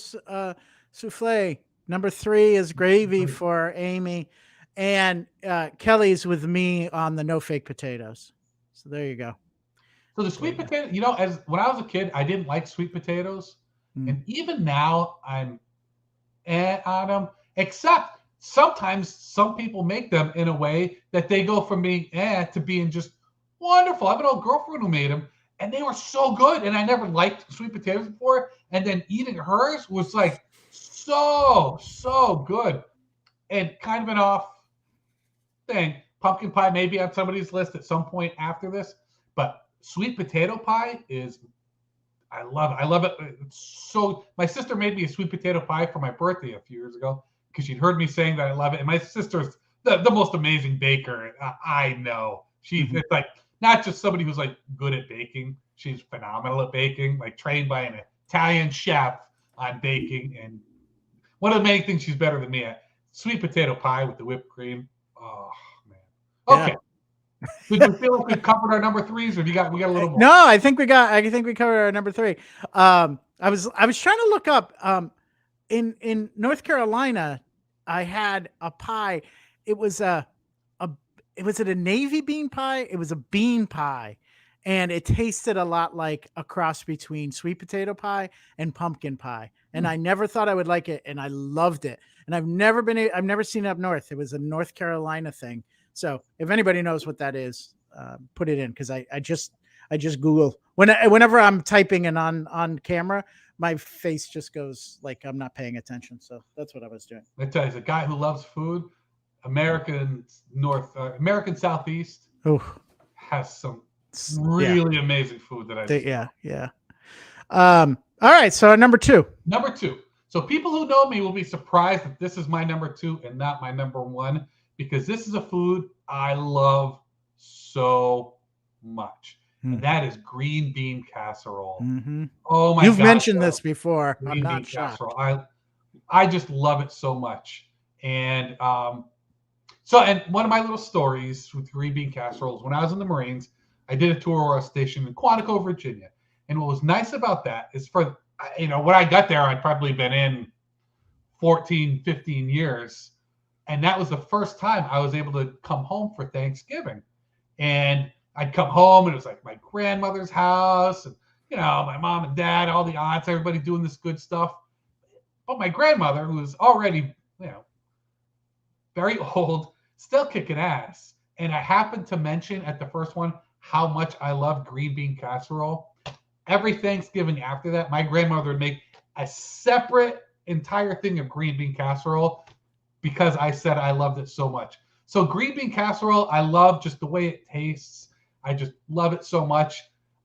souffle. Number 3 is gravy for Amy, and Kelly's with me on the no fake potatoes. So there you go. So the sweet potato, as when I was a kid, I didn't like sweet potatoes, and even now I'm on them. Except sometimes some people make them in a way that they go from being to being just wonderful. I have an old girlfriend who made them, and they were so good. And I never liked sweet potatoes before, and then eating hers was like so good, and kind of an off thing. Pumpkin pie maybe on somebody's list at some point after this, but sweet potato pie is, I love it. I love it. So my sister made me a sweet potato pie for my birthday a few years ago because she'd heard me saying that I love it. And my sister's the most amazing baker I know. She's it's like not just somebody who's like good at baking. She's phenomenal at baking, like trained by an Italian chef on baking. And one of the main things she's better than me at, sweet potato pie with the whipped cream. Oh man. Okay. Yeah. Did you feel like we covered our number 3s, or we got a little more? No, I think we covered our number 3. I was trying to look up in North Carolina. I had a pie. It was a navy bean pie? It was a bean pie, and it tasted a lot like a cross between sweet potato pie and pumpkin pie. And I never thought I would like it, and I loved it. And I've never seen it up north. It was a North Carolina thing. So if anybody knows what that is, put it in, because I just Google whenever I'm typing and on camera, my face just goes like I'm not paying attention. So that's what I was doing. I tell you, he's a guy who loves food. American Southeast has some really amazing food that yeah. All right, so number 2. Number 2. So people who know me will be surprised that this is my number 2 and not my number 1. Because this is a food I love so much. And that is green bean casserole. Mm-hmm. Oh my God. You've mentioned this before. I'm not shocked. I just love it so much. And and one of my little stories with green bean casseroles, when I was in the Marines, I did a tour station in Quantico, Virginia. And what was nice about that is when I got there, I'd probably been in 14, 15 years. And that was the first time I was able to come home for Thanksgiving. And I'd come home and it was like my grandmother's house and, my mom and dad, all the aunts, everybody doing this good stuff. But my grandmother, who was already, very old, still kicking ass. And I happened to mention at the first one how much I love green bean casserole. Every Thanksgiving after that, my grandmother would make a separate entire thing of green bean casserole because I said I loved it so much. So green bean casserole, I love just the way it tastes. I just love it so much.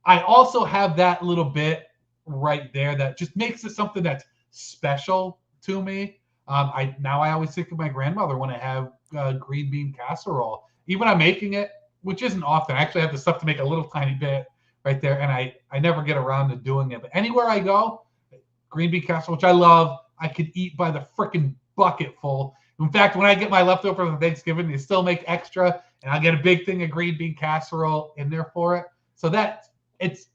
I also have that little bit right there that just makes it something that's special to me. I always think of my grandmother when I have green bean casserole. Even when I'm making it, which isn't often. I actually have the stuff to make a little tiny bit right there, and I never get around to doing it. But anywhere I go, green bean casserole, which I love, I could eat by the freaking bucket full. In fact, when I get my leftovers for Thanksgiving, they still make extra, and I'll get a big thing of green bean casserole in there for it. So it's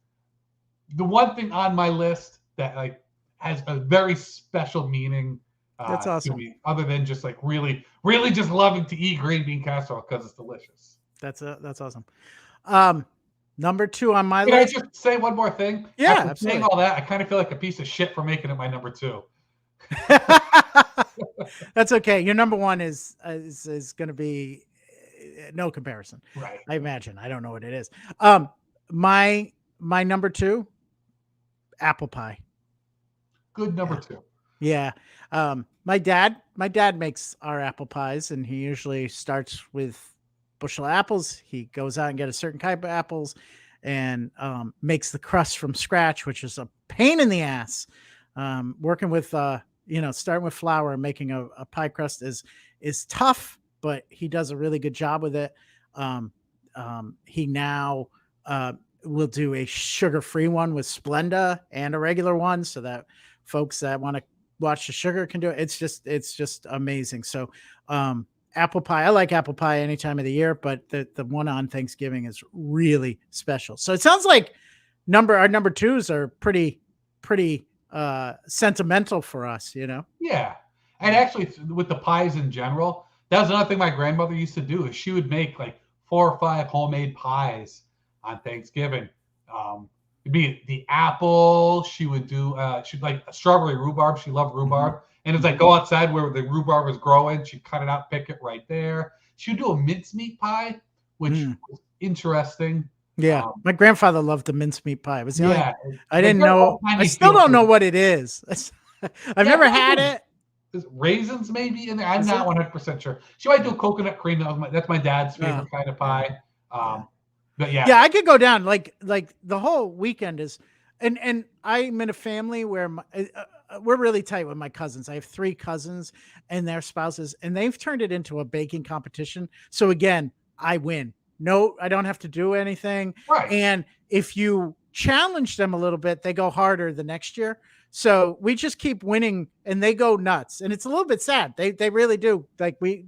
the one thing on my list that has a very special meaning. That's awesome. To me, other than just really, really just loving to eat green bean casserole because it's delicious. That's awesome. Number 2 on my list. list. Can I just say one more thing? Yeah, After absolutely. saying all that, I kind of feel like a piece of shit for making it my number 2. That's okay. Your number 1 is going to be no comparison. Right. I imagine. I don't know what it is. My number 2, apple pie. Good number 2. Yeah. My dad makes our apple pies, and he usually starts with bushel of apples. He goes out and get a certain type of apples and makes the crust from scratch, which is a pain in the ass. Working with, starting with flour and making a pie crust is tough, but he does a really good job with it. He now will do a sugar-free one with Splenda and a regular one, so that folks that want to watch the sugar can do it. It's just amazing. So apple pie, I like apple pie any time of the year, but the one on Thanksgiving is really special. So it sounds like our number 2s are pretty sentimental for us, Yeah. And actually with the pies in general, that was another thing my grandmother used to do is she would make 4 or 5 homemade pies on Thanksgiving. It'd be the apple. She would do, she'd like a strawberry rhubarb. She loved rhubarb. Mm-hmm. And it's go outside where the rhubarb was growing. She'd cut it out, pick it right there. She'd do a mincemeat pie, which was interesting. Yeah. My grandfather loved the mincemeat pie. It was the only, I didn't know. I still don't know what it is. I've never had it. Raisins maybe in there. I'm not 100% sure. She might do a coconut cream. That's my dad's favorite kind of pie. But yeah, I could go down like the whole weekend is, and I'm in a family where we're really tight with my cousins. I have 3 cousins and their spouses, and they've turned it into a baking competition. So again, I win. No, I don't have to do anything. Right. And if you challenge them a little bit, they go harder the next year. So we just keep winning, and they go nuts, and it's a little bit sad. They really do. We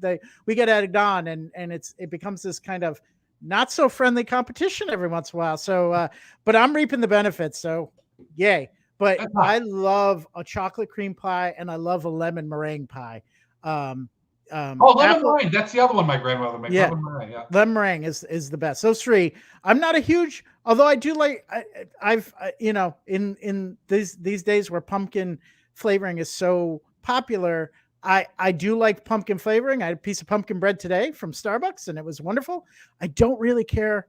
get egged on, and it becomes this kind of not so friendly competition every once in a while. So, but I'm reaping the benefits. So yay. But I love a chocolate cream pie, and I love a lemon meringue pie. Lemon meringue. That's the other one my grandmother makes. Yeah. Lemon meringue. Yeah. Lemon meringue is the best. Those 3. I'm not a huge, although I do like, I've in these days where pumpkin flavoring is so popular, I do like pumpkin flavoring. I had a piece of pumpkin bread today from Starbucks, and it was wonderful. I don't really care.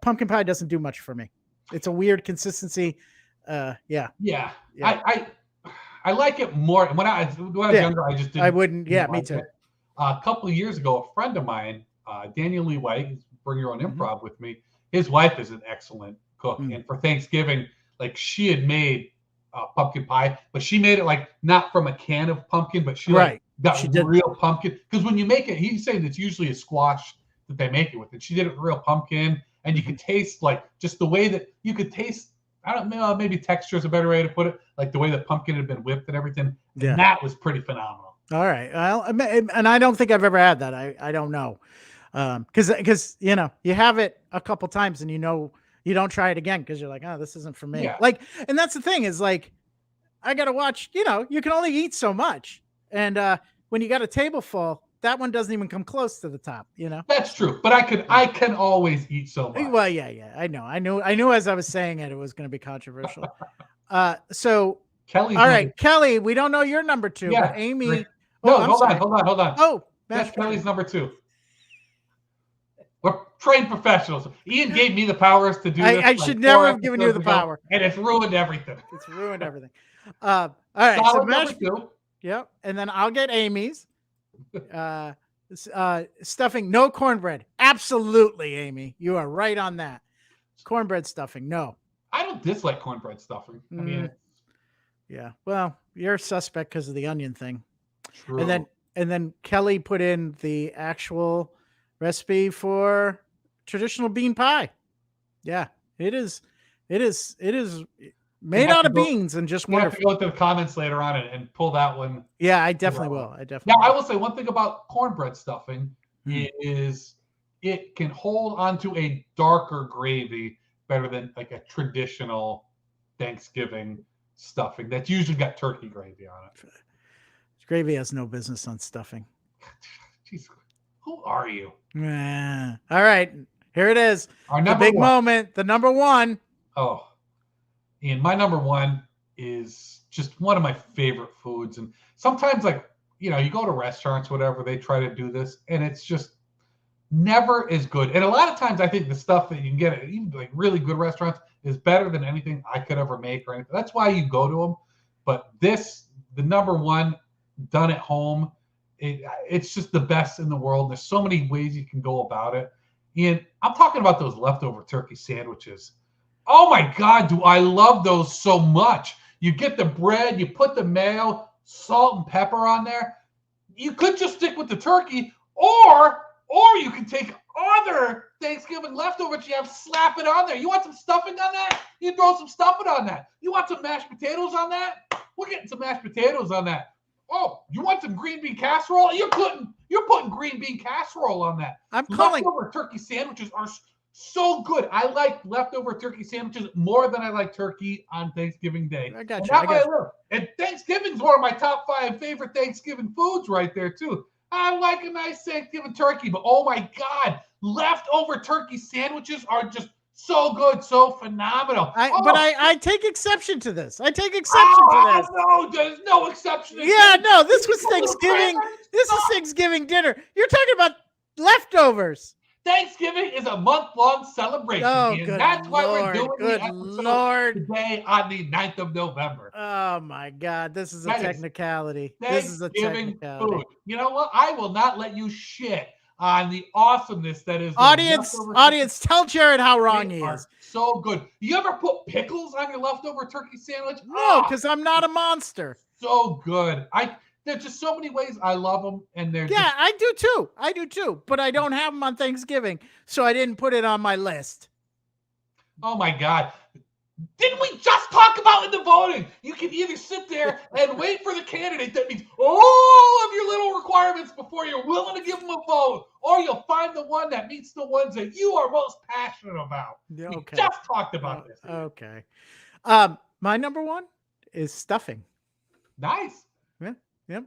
Pumpkin pie doesn't do much for me. It's a weird consistency. Yeah. I like it more. When I was younger, I just didn't. I wouldn't. Yeah, me too. A couple of years ago, a friend of mine, Daniel Lee White, Bring Your Own Improv with me. His wife is an excellent cook, and for Thanksgiving, she had made pumpkin pie, but she made it not from a can of pumpkin, but she real pumpkin. Because when you make it, he's saying it's usually a squash that they make it with, and she did it with real pumpkin, and you could taste just the way that you could taste. I don't know, maybe texture is a better way to put it. The way the pumpkin had been whipped and everything. Yeah. And that was pretty phenomenal. All right. Well, and I don't think I've ever had that. I don't know. Because you have it a couple times and you don't try it again because you're like, oh, this isn't for me. Yeah. Like, and that's the thing is like, I gotta watch. You can only eat so much, and when you got a table full, that one doesn't even come close to the top. That's true. But I can always eat so much. Well, yeah. I know. I knew as I was saying it was going to be controversial. So Kelly's all right, Kelly. We don't know your number 2, Yeah, but Amy. No, I'm hold sorry. on. Oh, That's Kelly's number 2. We're trained professionals. Ian gave me the powers to do this. I should never have given you the power. And it's ruined everything. It's ruined everything. All right. Solid So number 2. Yep. And then I'll get Amy's. Stuffing, no cornbread. Absolutely, Amy. You are right on that. Cornbread stuffing, no. I don't dislike cornbread stuffing. I mean, yeah. Well, you're a suspect because of the onion thing. True. And then Kelly put in the actual recipe for traditional bean pie. Yeah, it is made out of beans and just wonderful. Have to go to the comments later on and pull that one. Yeah, I definitely will. Now, I will say one thing about cornbread stuffing is it can hold onto a darker gravy better than like a traditional Thanksgiving stuffing that's usually got turkey gravy on it. Gravy has no business on stuffing. Jeez, who are you? All right, here it is. The big moment, the number 1. Oh, and my number 1 is just one of my favorite foods. And sometimes, like, you go to restaurants, whatever, they try to do this, and it's just never as good. And a lot of times I think the stuff that you can get at even like really good restaurants is better than anything I could ever make or anything. That's why you go to them. But the number 1 done at home, it's just the best in the world. There's so many ways you can go about it. And I'm talking about those leftover turkey sandwiches. Oh my God, do I love those so much. You get the bread, you put the mayo, salt and pepper on there. You could just stick with the turkey, or you can take other Thanksgiving leftovers you have, slap it on there. You want some stuffing on that? You throw some stuffing on that. You want some mashed potatoes on that? We're getting some mashed potatoes on that. Oh, you want some green bean casserole? You're putting green bean casserole on that. Leftover turkey sandwiches are so good. I like leftover turkey sandwiches more than I like turkey on Thanksgiving Day. I got you. And Thanksgiving's one of my top 5 favorite Thanksgiving foods right there too. I like a nice Thanksgiving turkey, but oh my God, leftover turkey sandwiches are just so good, so phenomenal. But I take exception to this. I take exception to this. No, there's no exception. Yeah, no, this was Thanksgiving. This is Thanksgiving dinner. You're talking about leftovers. Thanksgiving is a month-long celebration. Oh, and that's why we're doing the episode today on the 9th of November. Oh, my God. This is a technicality. Food. You know what? I will not let you shit on the awesomeness that is. Audience, tell Jerrod how wrong he is. So good. You ever put pickles on your leftover turkey sandwich? No, because I'm not a monster. So good. There's just so many ways I love them, and they're I do too. But I don't have them on Thanksgiving, so I didn't put it on my list. Oh my God! Didn't we just talk about in the voting? You can either sit there and wait for the candidate that meets all of your little requirements before you're willing to give them a vote, or you'll find the one that meets the ones that you are most passionate about. Okay. We just talked about this. Okay. My number 1 is stuffing. Nice. Yep.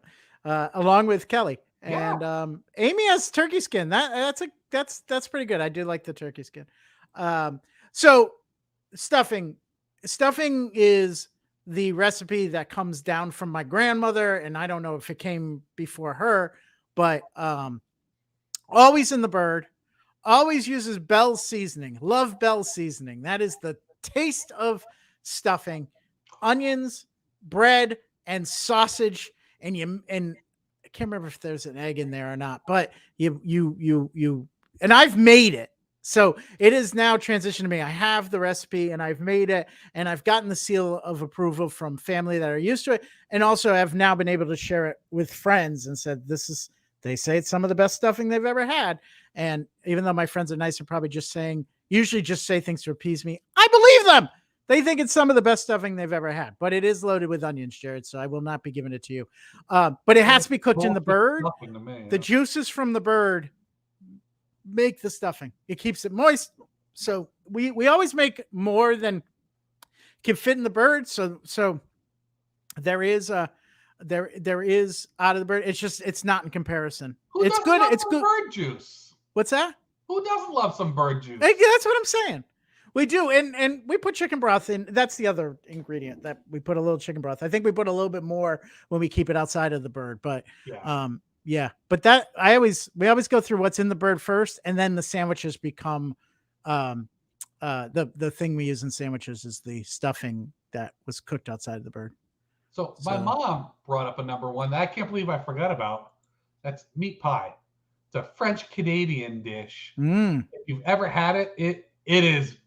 Along with Kelly and Amy has turkey skin. That's pretty good. I do like the turkey skin. So stuffing is the recipe that comes down from my grandmother, and I don't know if it came before her, but always in the bird, always uses Bell's seasoning. Love Bell's seasoning. That is the taste of stuffing. Onions, bread, and sausage. And I can't remember if there's an egg in there or not, but you and I've made it. So it is now transitioned to me. I have the recipe and I've made it, and I've gotten the seal of approval from family that are used to it. And also I've now been able to share it with friends and said, they say it's some of the best stuffing they've ever had. And even though my friends are nice, they're probably usually just say things to appease me. I believe them They think it's some of the best stuffing they've ever had, but it is loaded with onions, Jerrod. So I will not be giving it to you. But it has to be cooked in the bird. The juices from the bird make the stuffing. It keeps it moist. So we always make more than can fit in the bird. So there is there is out of the bird. It's not in comparison. It's good. It's good. Bird juice. What's that? Who doesn't love some bird juice? That's what I'm saying. We do, and we put chicken broth in. That's the other ingredient that we put a little chicken broth. I think we put a little bit more when we keep it outside of the bird. But yeah. But that we always go through what's in the bird first, and then the sandwiches become the thing we use in sandwiches is the stuffing that was cooked outside of the bird. So my mom brought up a number one that I can't believe I forgot about. That's meat pie. It's a French Canadian dish. If you've ever had it, it is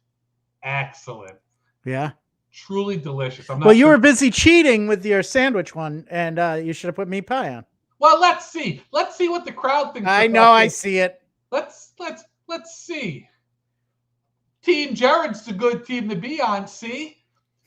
excellent. Yeah. Truly delicious. Well, you were busy cheating with your sandwich one, and you should have put meat pie on. Well, let's see. Let's see what the crowd thinks. I know, I see it. Let's see. Team Jerrod's a good team to be on. See?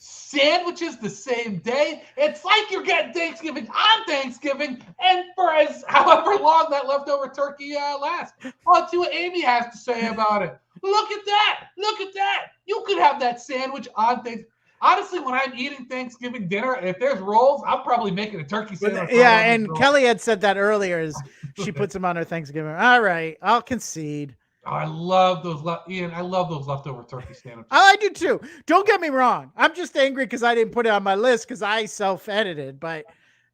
Sandwiches the same day. It's like you're getting Thanksgiving on Thanksgiving, and for however long that leftover turkey lasts. Let's see what Amy has to say about it. Look at that. Look at that. You could have that sandwich on Thanksgiving. Honestly, when I'm eating Thanksgiving dinner, if there's rolls, I'm probably making a turkey sandwich. Yeah, and Kelly had said that earlier. Is she puts them on her Thanksgiving? All right, I'll concede. Oh, I love those, Ian. I love those leftover turkey sandwiches. I do too. Don't get me wrong. I'm just angry because I didn't put it on my list because I self-edited, but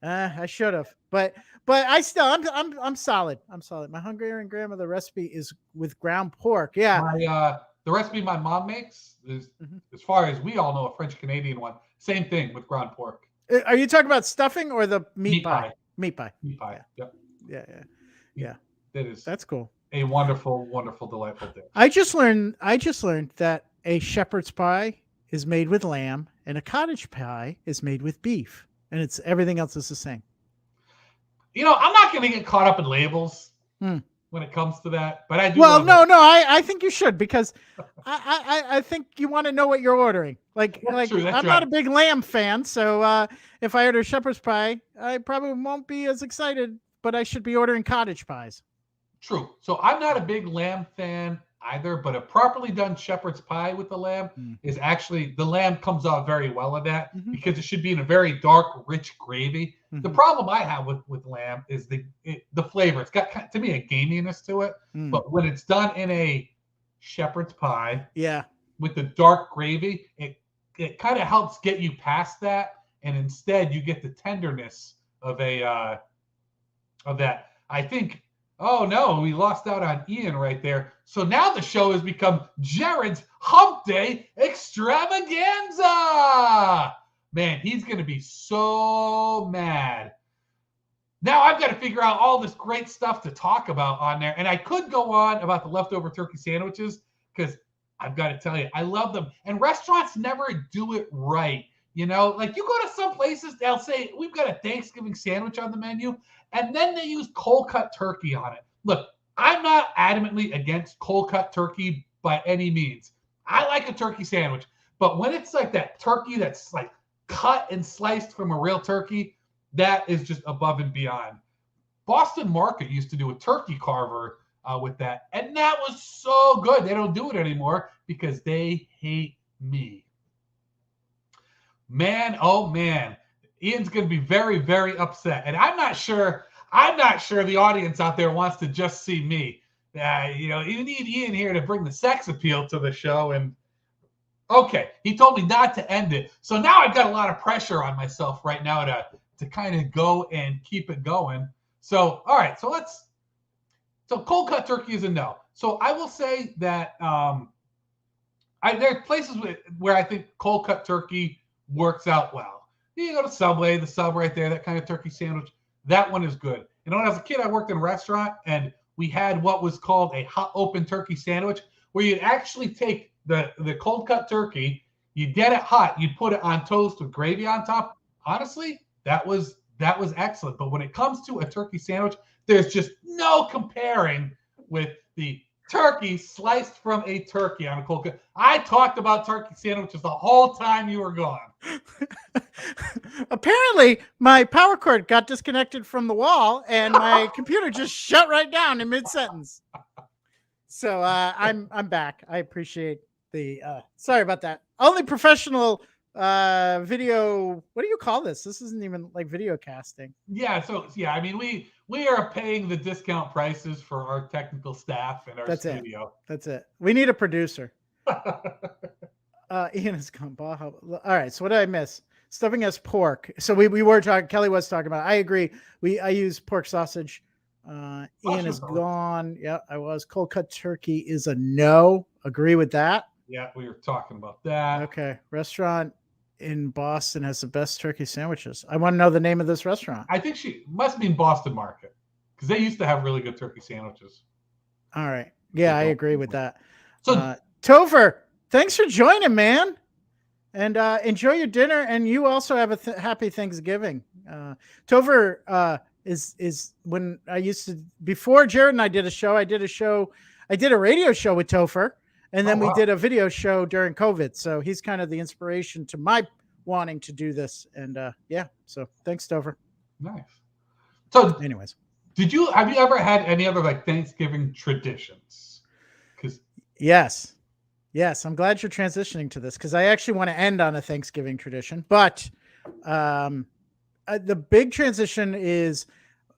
I should have. But I still, I'm solid. I'm solid. My Hungarian grandmother recipe is with ground pork. Yeah. The recipe my mom makes is, as far as we all know, a French Canadian one. Same thing with ground pork. Are you talking about stuffing or the meat pie? Meat pie. Meat pie. Yep. Yeah. That's cool. A wonderful, wonderful, delightful dish. I just learned that a shepherd's pie is made with lamb and a cottage pie is made with beef, and it's everything else is the same. You know, I'm not going to get caught up in labels when it comes to that, but I do. Well, no, I think you should because I think you want to know what you're ordering. Like I'm not a big lamb fan, so if I order shepherd's pie, I probably won't be as excited. But I should be ordering cottage pies. True. So I'm not a big lamb fan either, but a properly done shepherd's pie with the lamb is actually, the lamb comes out very well in that because it should be in a very dark, rich gravy. The problem I have with lamb is the flavor. It's got, to me, a gaminess to it. But when it's done in a shepherd's pie with the dark gravy, it kind of helps get you past that. And instead you get the tenderness of that. I think, oh no, we lost out on Ian right there. So now the show has become Jerrod's Humpday Extravaganza. Man, he's going to be so mad. Now I've got to figure out all this great stuff to talk about on there. And I could go on about the leftover turkey sandwiches because I've got to tell you, I love them. And restaurants never do it right. You know, like you go to some places, they'll say, we've got a Thanksgiving sandwich on the menu, and then they use cold cut turkey on it. Look, I'm not adamantly against cold cut turkey by any means. I like a turkey sandwich, but when it's like that turkey that's like cut and sliced from a real turkey, that is just above and beyond. Boston Market used to do a turkey carver with that, and that was so good. They don't do it anymore because they hate me. Man, oh man, Ian's going to be very, very upset. And I'm not sure the audience out there wants to just see me. You know, you need Ian here to bring the sex appeal to the show. And okay, he told me not to end it. So now I've got a lot of pressure on myself right now to kind of go and keep it going. So, all right, so cold cut turkey is a no. So I will say that there are places where I think cold cut turkey works out well. You go to Subway, the sub right there, that kind of turkey sandwich, that one is good. You know, as a kid, I worked in a restaurant and we had what was called a hot open turkey sandwich, where you'd actually take the cold cut turkey, you'd get it hot, you'd put it on toast with gravy on top. Honestly, that was excellent. But when it comes to a turkey sandwich, there's just no comparing with the turkey sliced from a turkey on a cold cut. I talked about turkey sandwiches the whole time you were gone. Apparently, my power cord got disconnected from the wall, and my computer just shut right down in mid-sentence. So I'm back. I appreciate the. Sorry about that. Only professional video. What do you call this? This isn't even like video casting. Yeah. So yeah, I mean, we are paying the discount prices for our technical staff and our studio. That's it. We need a producer. Ian has come. All right. So what did I miss? Stuffing as pork. So we were talking. Kelly was talking about. I agree. I use pork sausage. Ian is gone. Yeah, I was. Cold cut turkey is a no. Agree with that. Yeah, we were talking about that. Okay. Restaurant in Boston has the best turkey sandwiches. I want to know the name of this restaurant. I think she must mean Boston Market because they used to have really good turkey sandwiches. All right. Yeah, I agree with that. So Topher, thanks for joining, man. And enjoy your dinner. And you also have a happy Thanksgiving. Topher is when I used to, before Jerrod and I did a show, I did a radio show with Topher. And then we did a video show during COVID. So he's kind of the inspiration to my wanting to do this. And yeah, so thanks, Topher. Nice. So anyways, have you ever had any other like Thanksgiving traditions? Because Yes, I'm glad you're transitioning to this because I actually want to end on a Thanksgiving tradition. But the big transition is,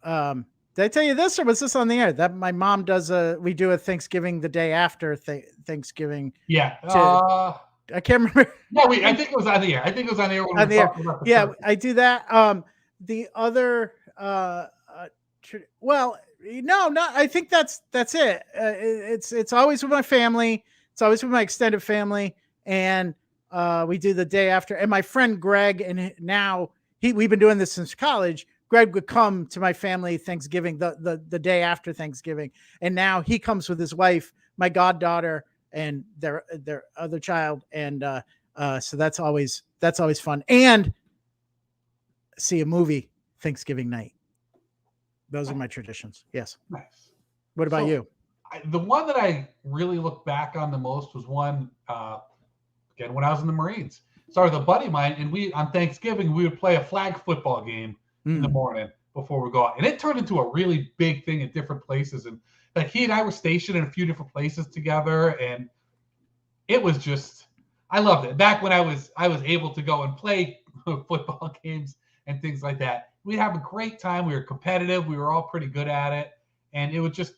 did I tell you this or was this on the air? That my mom does we do a Thanksgiving the day after Thanksgiving. Yeah. I can't remember. Yeah, I think it was on the air. I think it was on the air when we were talking about the turkey. I do that. The other, I think that's it. It's always with my family. It's always with my extended family, and we do the day after. And my friend Greg, and now we've been doing this since college. Greg would come to my family Thanksgiving, the day after Thanksgiving, and now he comes with his wife, my goddaughter, and their other child, and so that's always fun. And see a movie Thanksgiving night. Those are my traditions. Yes. Nice. What about you? The one that I really look back on the most was one, again, when I was in the Marines. Started with a buddy of mine, and on Thanksgiving, we would play a flag football game in the morning before we go out. And it turned into a really big thing at different places. And like he and I were stationed in a few different places together. And it was just, I loved it. Back when I was able to go and play football games and things like that. We'd have a great time. We were competitive. We were all pretty good at it. And it just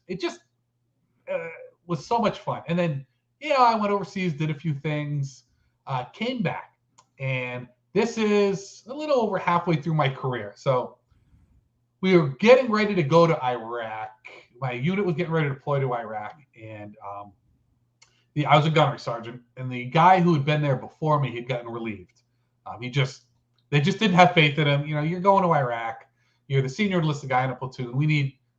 was so much fun. And then, I went overseas, did a few things, came back. And this is a little over halfway through my career. So we were getting ready to go to Iraq. My unit was getting ready to deploy to Iraq. And I was a gunnery sergeant. And the guy who had been there before me had gotten relieved. They just didn't have faith in him. You're going to Iraq. You're the senior enlisted guy in a platoon.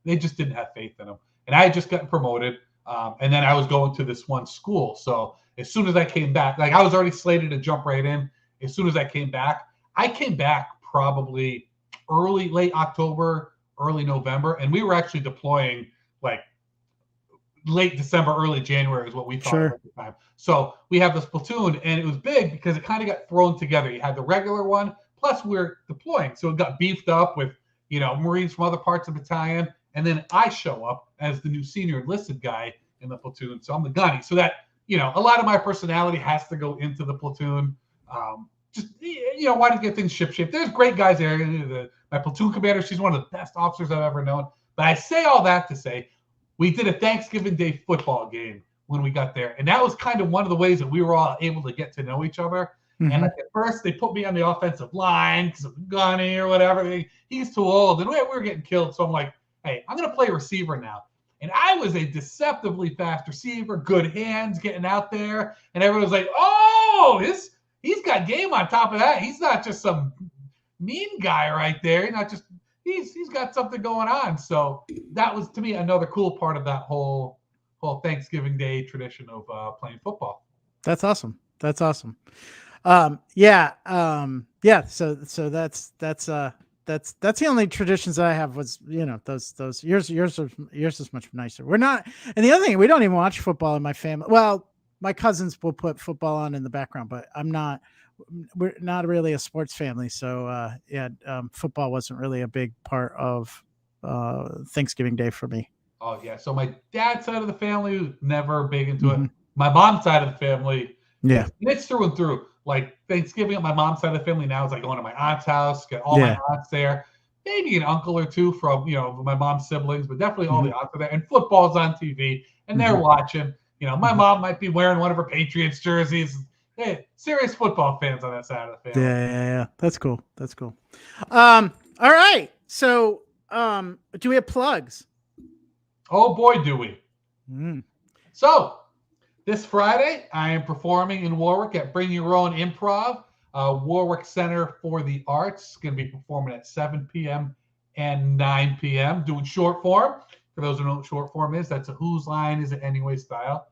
They just didn't have faith in him. And I had just gotten promoted. And then I was going to this one school. So as soon as I came back, like I was already slated to jump right in. As soon as I came back probably late October, early November. And we were actually deploying like late December, early January is what we thought at the time. So we have this platoon, and it was big because it kind of got thrown together. You had the regular one, plus we're deploying. So it got beefed up with, Marines from other parts of the battalion. And then I show up as the new senior enlisted guy in the platoon. So I'm the gunny. So that, a lot of my personality has to go into the platoon. Why to get things ship-shape. There's great guys there. My platoon commander, she's one of the best officers I've ever known. But I say all that to say, we did a Thanksgiving Day football game when we got there. And that was kind of one of the ways that we were all able to get to know each other. Mm-hmm. And like at first, they put me on the offensive line because I'm gunny or whatever. He's too old. And we were getting killed. So I'm like, hey, I'm going to play receiver now. And I was a deceptively fast receiver, good hands, getting out there. And everyone was like, oh, he's got game on top of that. He's not just some mean guy right there. He's got something going on. So that was, to me, another cool part of that whole Thanksgiving Day tradition of playing football. That's awesome. So that's that's the only traditions I have was, those yours is much nicer. We're not, and the other thing, we don't even watch football in my family. Well, my cousins will put football on in the background, but we're not really a sports family. So, football wasn't really a big part of, Thanksgiving Day for me. Oh yeah. So my dad's side of the family never big into it. Mm-hmm. My mom's side of the family, Yeah. it's through and through. Like Thanksgiving at my mom's side of the family now is like going to my aunt's house, get all my aunts there, maybe an uncle or two from my mom's siblings, but definitely all the aunts are there. And football's on TV, and they're watching. My mom might be wearing one of her Patriots jerseys. Hey, serious football fans on that side of the family. Yeah. That's cool. All right. So, do we have plugs? Oh boy, do we! Mm. So this Friday, I am performing in Warwick at Bring Your Own Improv, Warwick Center for the Arts. Going to be performing at 7 p.m. and 9 p.m. doing short form. For those who know what short form is, that's a Whose Line Is It Anyway style.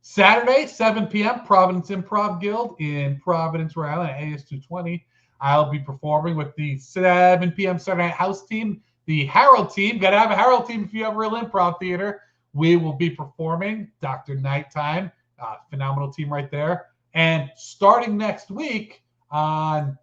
Saturday, 7 p.m., Providence Improv Guild in Providence, Rhode Island, at AS 220. I'll be performing with the 7 p.m. Saturday Night House team, the Harold team. Got to have a Harold team if you have a real improv theater. We will be performing Dr. Nighttime, phenomenal team right there. And starting next week on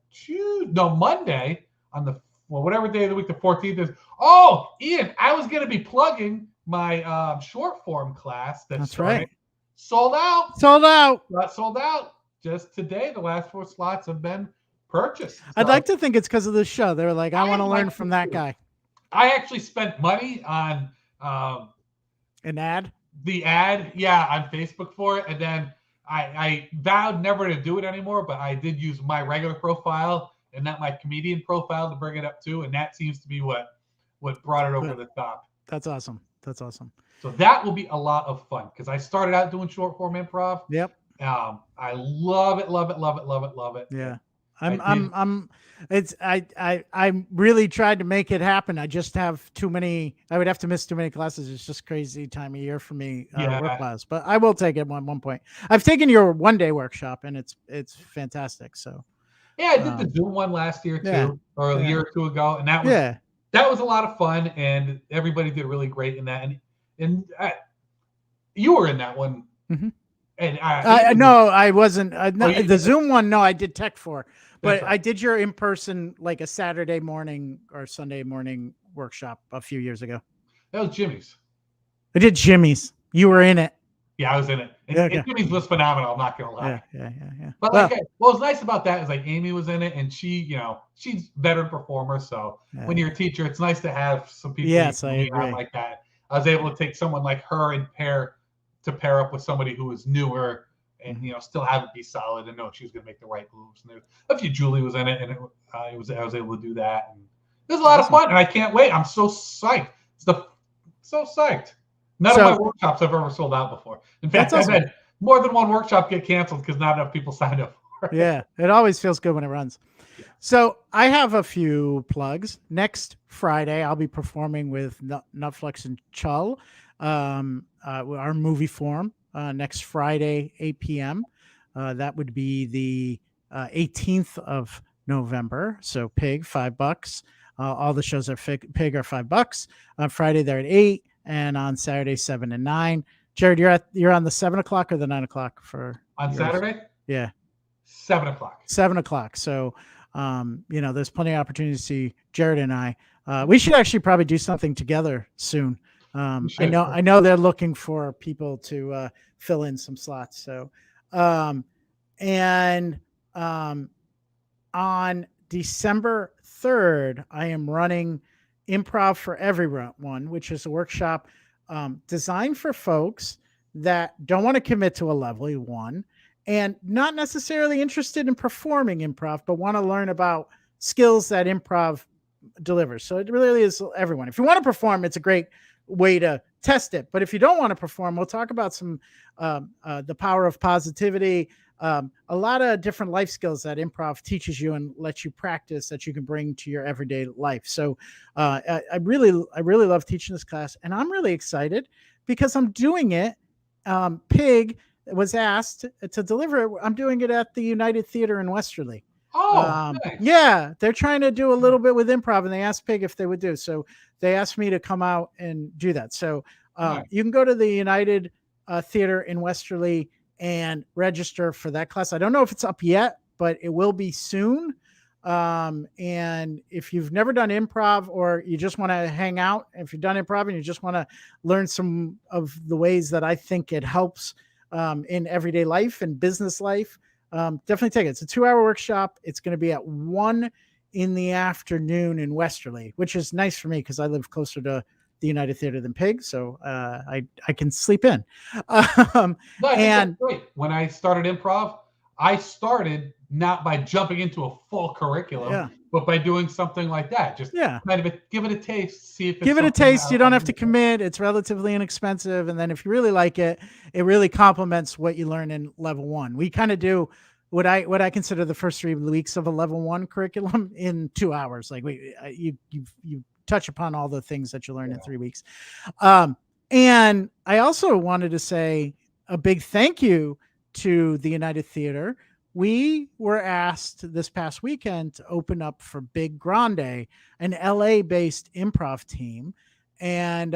Monday, on whatever day of the week the 14th is. Oh, Ian, I was going to be plugging my short form class. That's right. Sold out. Got sold out just today. The last 4 slots have been purchased. I'd like to think it's because of the show. They were like, I want to learn from that guy. I actually spent money on an ad. The ad, on Facebook for it, and then I vowed never to do it anymore. But I did use my regular profile and not my comedian profile to bring it up too, and that seems to be what brought it over the top. That's awesome. So that will be a lot of fun because I started out doing short form improv. Yep. I love it. Yeah. I really tried to make it happen. I just have too many. I would have to miss too many classes. It's just crazy time of year for me, work class. But I will take it at one point. I've taken your 1-day workshop, and it's fantastic. So yeah, I did the Zoom one last year too, or a year or two ago, and that was a lot of fun, and everybody did really great in that. And you were in that one. Mm-hmm. And no, I wasn't. The Zoom one, no, I did tech for, but I did your in-person, like a Saturday morning or Sunday morning workshop a few years ago. That was Jimmy's. I did Jimmy's. You were in it. Yeah, I was in it. And Jimmy's was phenomenal. I'm not gonna lie. Yeah. But what was nice about that is like Amy was in it, and she's a veteran performer. So when you're a teacher, it's nice to have some people like that. I was able to take someone like her and pair up with somebody who was newer and still have it be solid and know she was going to make the right moves. And a few Julie was in it, and I was able to do that. And it was a lot of fun, and I can't wait. I'm so psyched. So psyched. None of my workshops have ever sold out before. In fact, I've had more than one workshop get canceled because not enough people signed up for it. Yeah, it always feels good when it runs. Yeah. So I have a few plugs. Next Friday, I'll be performing with Netflix and Chull. Our movie forum next Friday, 8 p.m. That would be the 18th of November. So Pig, $5. All the shows are Pig are $5. On Friday, they're at 8, and on Saturday, 7 and 9. Jerrod, you're on the 7 o'clock or the 9 o'clock for on yours? Saturday? Yeah, 7 o'clock. 7 o'clock. So, there's plenty of opportunity to see Jerrod and I. We should actually probably do something together soon. I know they're looking for people to fill in some slots. So, on December 3rd, I am running Improv for Everyone, which is a workshop designed for folks that don't want to commit to a level one and not necessarily interested in performing improv, but want to learn about skills that improv delivers. So it really is everyone. If you want to perform, it's a great way to test it. But if you don't want to perform, we'll talk about some the power of positivity, a lot of different life skills that improv teaches you and lets you practice that you can bring to your everyday life. So I really love teaching this class, and I'm really excited because I'm doing it. Pig was asked to deliver it. I'm doing it at the United Theater in Westerly. Oh, Oh, nice. Yeah, they're trying to do a little bit with improv, and they asked Pig if they would do. So they asked me to come out and do that. So Nice. you can go to the United Theater in Westerly and register for that class. I don't know if it's up yet, but it will be soon. And if you've never done improv or you just want to hang out, if you've done improv and you just want to learn some of the ways that I think it helps in everyday life and business life, definitely take it. It's a 2-hour workshop. It's going to be at 1 in the afternoon in Westerly, which is nice for me because I live closer to the United Theater than Pig, so I can sleep in. No, I think that's great. When I started improv, I started not by jumping into a full curriculum, but by doing something like that. Just kind of give it a taste, see if it's give it a taste. You don't have to commit. It's relatively inexpensive, and then if you really like it, it really complements what you learn in level 1. We kind of do what I consider the first 3 weeks of a level 1 curriculum in 2 hours. Like you touch upon all the things that you learn in 3 weeks. And I also wanted to say a big thank you to the United Theater. We were asked this past weekend to open up for Big Grande, an LA-based improv team. And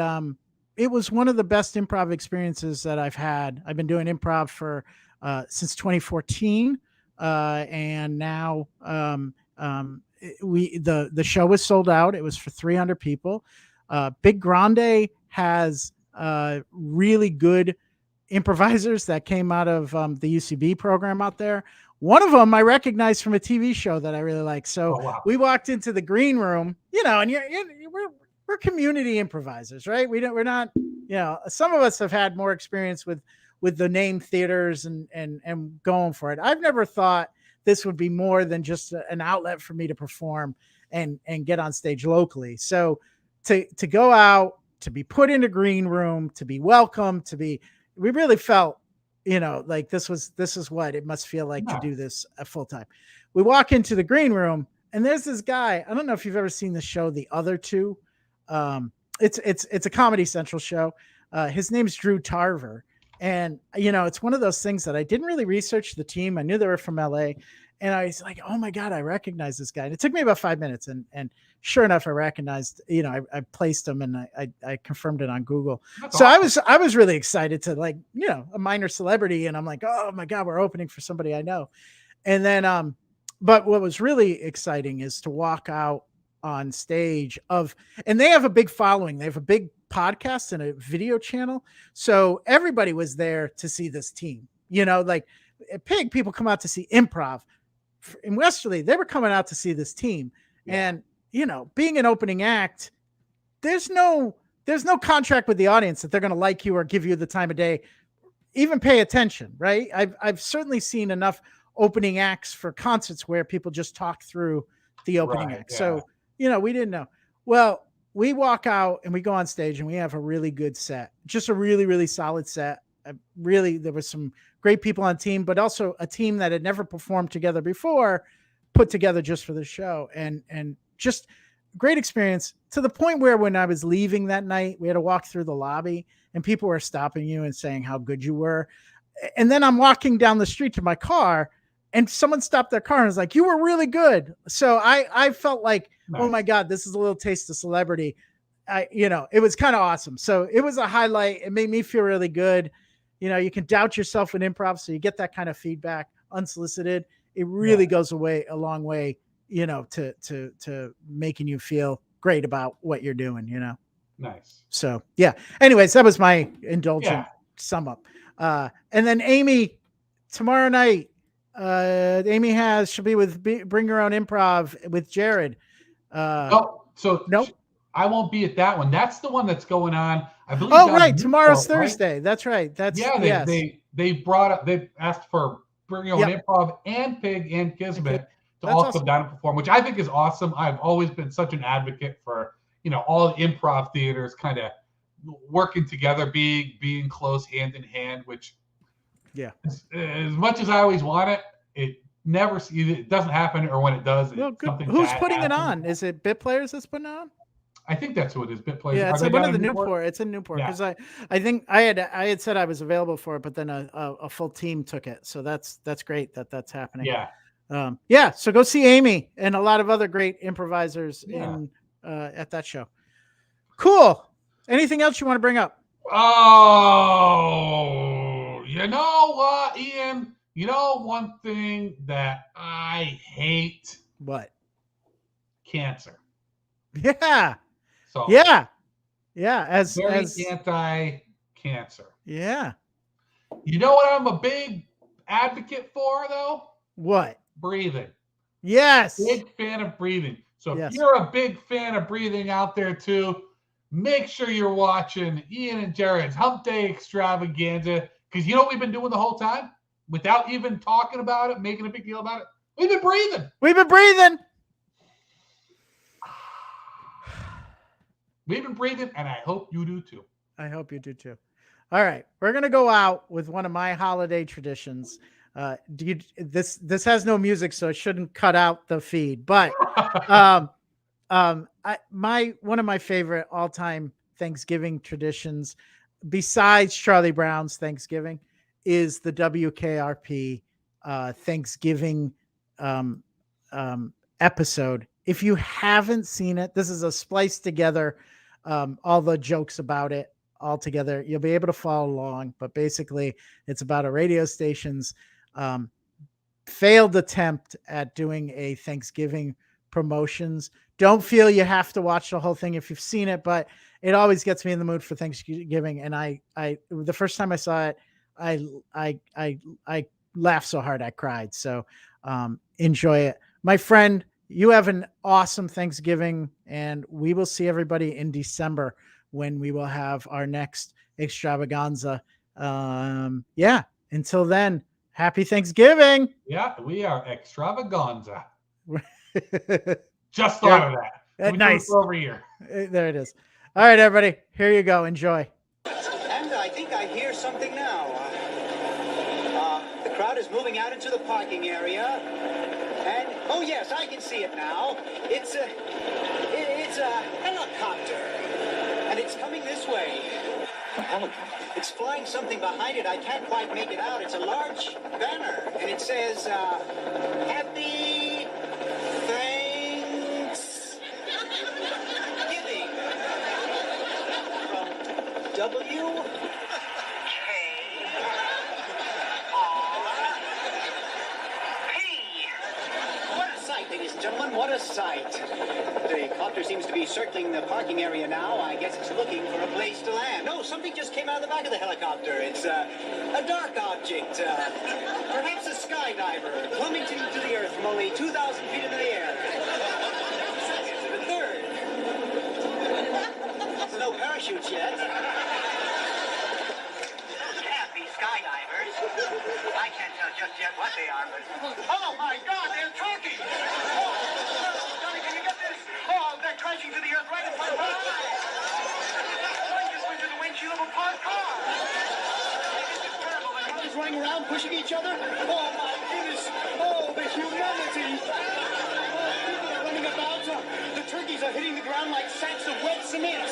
it was one of the best improv experiences that I've had. I've been doing improv for since 2014. And now the show was sold out. It was for 300 people. Big Grande has really good improvisers that came out of the UCB program out there. One of them I recognized from a TV show that I really like. So we walked into the green room, and we're community improvisers, right? We're not, some of us have had more experience with the name theaters and going for it. I've never thought this would be more than just an outlet for me to perform and get on stage locally. So to go out, to be put in a green room, to be welcome, we really felt, like this is what it must feel like to do this full time. We walk into the green room and there's this guy. I don't know if you've ever seen the show, The Other Two. It's a Comedy Central show. His name's Drew Tarver. And, it's one of those things that I didn't really research the team. I knew they were from LA. And I was like, oh my God, I recognize this guy. And it took me about 5 minutes. And sure enough, I recognized, I placed him and I confirmed it on Google. That's so awesome. I was really excited to a minor celebrity. And I'm like, oh my God, we're opening for somebody I know. And then, but what was really exciting is to walk out on stage and they have a big following. They have a big podcast and a video channel. So everybody was there to see this team, like Pig, people come out to see improv. In Westerly, they were coming out to see this team. And, being an opening act, there's no contract with the audience that they're going to like you or give you the time of day, even pay attention. Right. I've certainly seen enough opening acts for concerts where people just talk through the opening act. Yeah. So, we didn't know. Well, we walk out and we go on stage and we have a really good set, just a really, really solid set. There was some great people on team, but also a team that had never performed together before, put together just for the show, and just great experience to the point where when I was leaving that night, we had to walk through the lobby and people were stopping you and saying how good you were. And then I'm walking down the street to my car and someone stopped their car and was like, you were really good. So I felt like, nice. Oh my God, this is a little taste of celebrity. It was kind of awesome. So it was a highlight. It made me feel really good. You can doubt yourself in improv. So you get that kind of feedback unsolicited. It really goes a long way, to making you feel great about what you're doing, Nice. So, yeah. Anyways, that was my indulgent sum up. And then Amy, tomorrow night, she'll be with Bring Your Own Improv with Jerrod. Nope. I won't be at that one. That's the one that's going on. I believe. Oh, right. Tomorrow's Thursday. Right? That's right. They asked for Bring Your Own Improv and Pig and Kismet to all come down and perform, which I think is awesome. I've always been such an advocate for, all improv theaters kind of working together, being close hand in hand, which as much as I always want it, it doesn't happen, or when it does, who's putting it on? Is it Bit Players that's putting it on? I think that's who it is. Bit Players. Yeah, it's one of the Newport. It's in Newport because I think I had said I was available for it, but then a full team took it. So that's great that's happening. Yeah. Yeah, so go see Amy and a lot of other great improvisers Yeah. in at that show. Cool. Anything else you want to bring up? Oh, you know what, Ian? You know one thing that I hate? What? Cancer. Yeah. So Yeah. Yeah. very As anti-cancer. yeah. You know what I'm a big advocate for, though? What? Breathing. Yes. Big fan of breathing. So Yes. if you're a big fan of breathing out there too, make sure you're watching Ian and Jerrod's Humpday Extravaganza, because you know what we've been doing the whole time without even talking about it, making a big deal about it? We've been breathing. We've been breathing. We've been breathing, and I hope you do too. I hope you do too. All right, we're gonna go out with one of my holiday traditions. This has no music, so it shouldn't cut out the feed. But one of my favorite all time Thanksgiving traditions, besides Charlie Brown's Thanksgiving, is the WKRP Thanksgiving episode. If you haven't seen it, this is a spliced together, all the jokes about it all together. You'll be able to follow along, but basically it's about a radio station's failed attempt at doing a Thanksgiving promotions. Don't feel you have to watch the whole thing if you've seen it, but it always gets me in the mood for Thanksgiving. And I the first time I saw it, I laughed so hard I cried. So enjoy it. My friend, you have an awesome Thanksgiving, and we will see everybody in December when we will have our next extravaganza. Yeah. Until then, happy Thanksgiving. Yeah, we are extravaganza. Just thought of that. Nice. Over here. There it is. All right, everybody. Here you go. Enjoy. And I think I hear something now. The crowd is moving out into the parking area. And, oh yes, I can see it now. It's a helicopter. And it's coming this way. A helicopter? It's flying something behind it. I can't quite make it out. It's a large banner. And it says, Happy Thanksgiving. From W. Ladies and gentlemen, what a sight. The copter seems to be circling the parking area now. I guess it's looking for a place to land. No, something just came out of the back of the helicopter. It's a dark object. Perhaps a skydiver plummeting to the earth from only 2,000 feet into the air. The third. There's no parachutes yet. Happy skydivers. I can't tell just yet what they are, but... Oh, my God, they're talking! Oh, Johnny, can you get this? Oh, they're crashing to the earth right in front of our eyes. One just went through the windshield of a parked car. This is terrible. The cars running around, pushing each other. Oh, my goodness. Oh, the humanity. Oh, people are running about. The turkeys are hitting the ground like sacks of wet cement.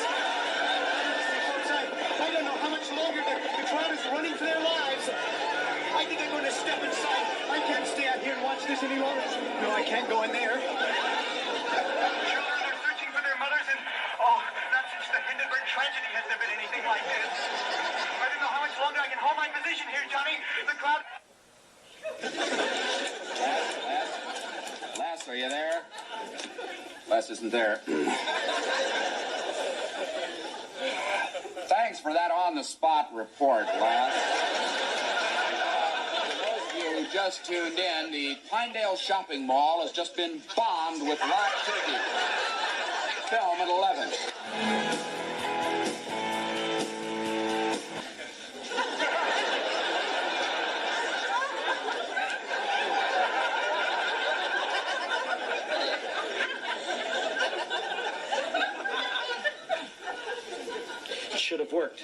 I don't know how much longer the crowd is running for their lives. I think I'm going to step inside. I can't stay out here and watch this any longer. No, I can't go in there. Children are searching for their mothers, and not since the Hindenburg tragedy has there been anything like this. I don't know how much longer I can hold my position here, Johnny. The crowd... Les, are you there? Les isn't there. Thanks for that on-the-spot report, Les. For those of you who just tuned in, the Pinedale Shopping Mall has just been bombed with live turkey. Film at 11. Should have worked.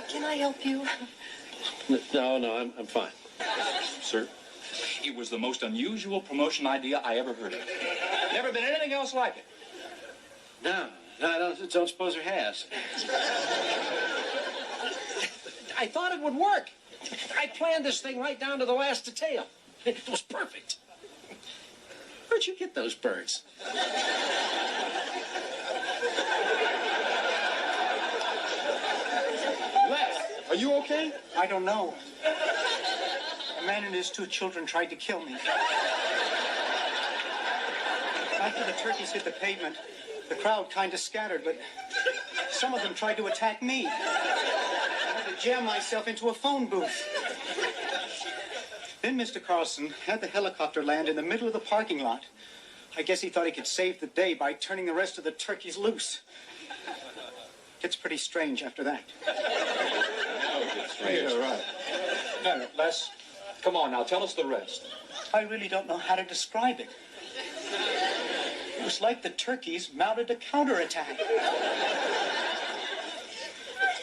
Can I help you? No, I'm fine. Sir, it was the most unusual promotion idea I ever heard of. Never been anything else like it. No, I don't suppose there has. I thought it would work. I planned this thing right down to the last detail. It was perfect. Where'd you get those birds? Les, are you okay? I don't know. A man and his 2 children tried to kill me. After the turkeys hit the pavement, the crowd kind of scattered, but some of them tried to attack me. I had to jam myself into a phone booth. Then Mr. Carlson had the helicopter land in the middle of the parking lot. I guess he thought he could save the day by turning the rest of the turkeys loose. Gets pretty strange after that. Yeah, right. No, Les, come on now, tell us the rest. I really don't know how to describe it. It was like the turkeys mounted a counterattack.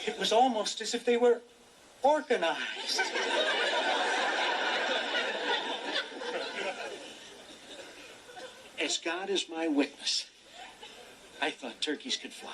It was almost as if they were organized. As God is my witness, I thought turkeys could fly.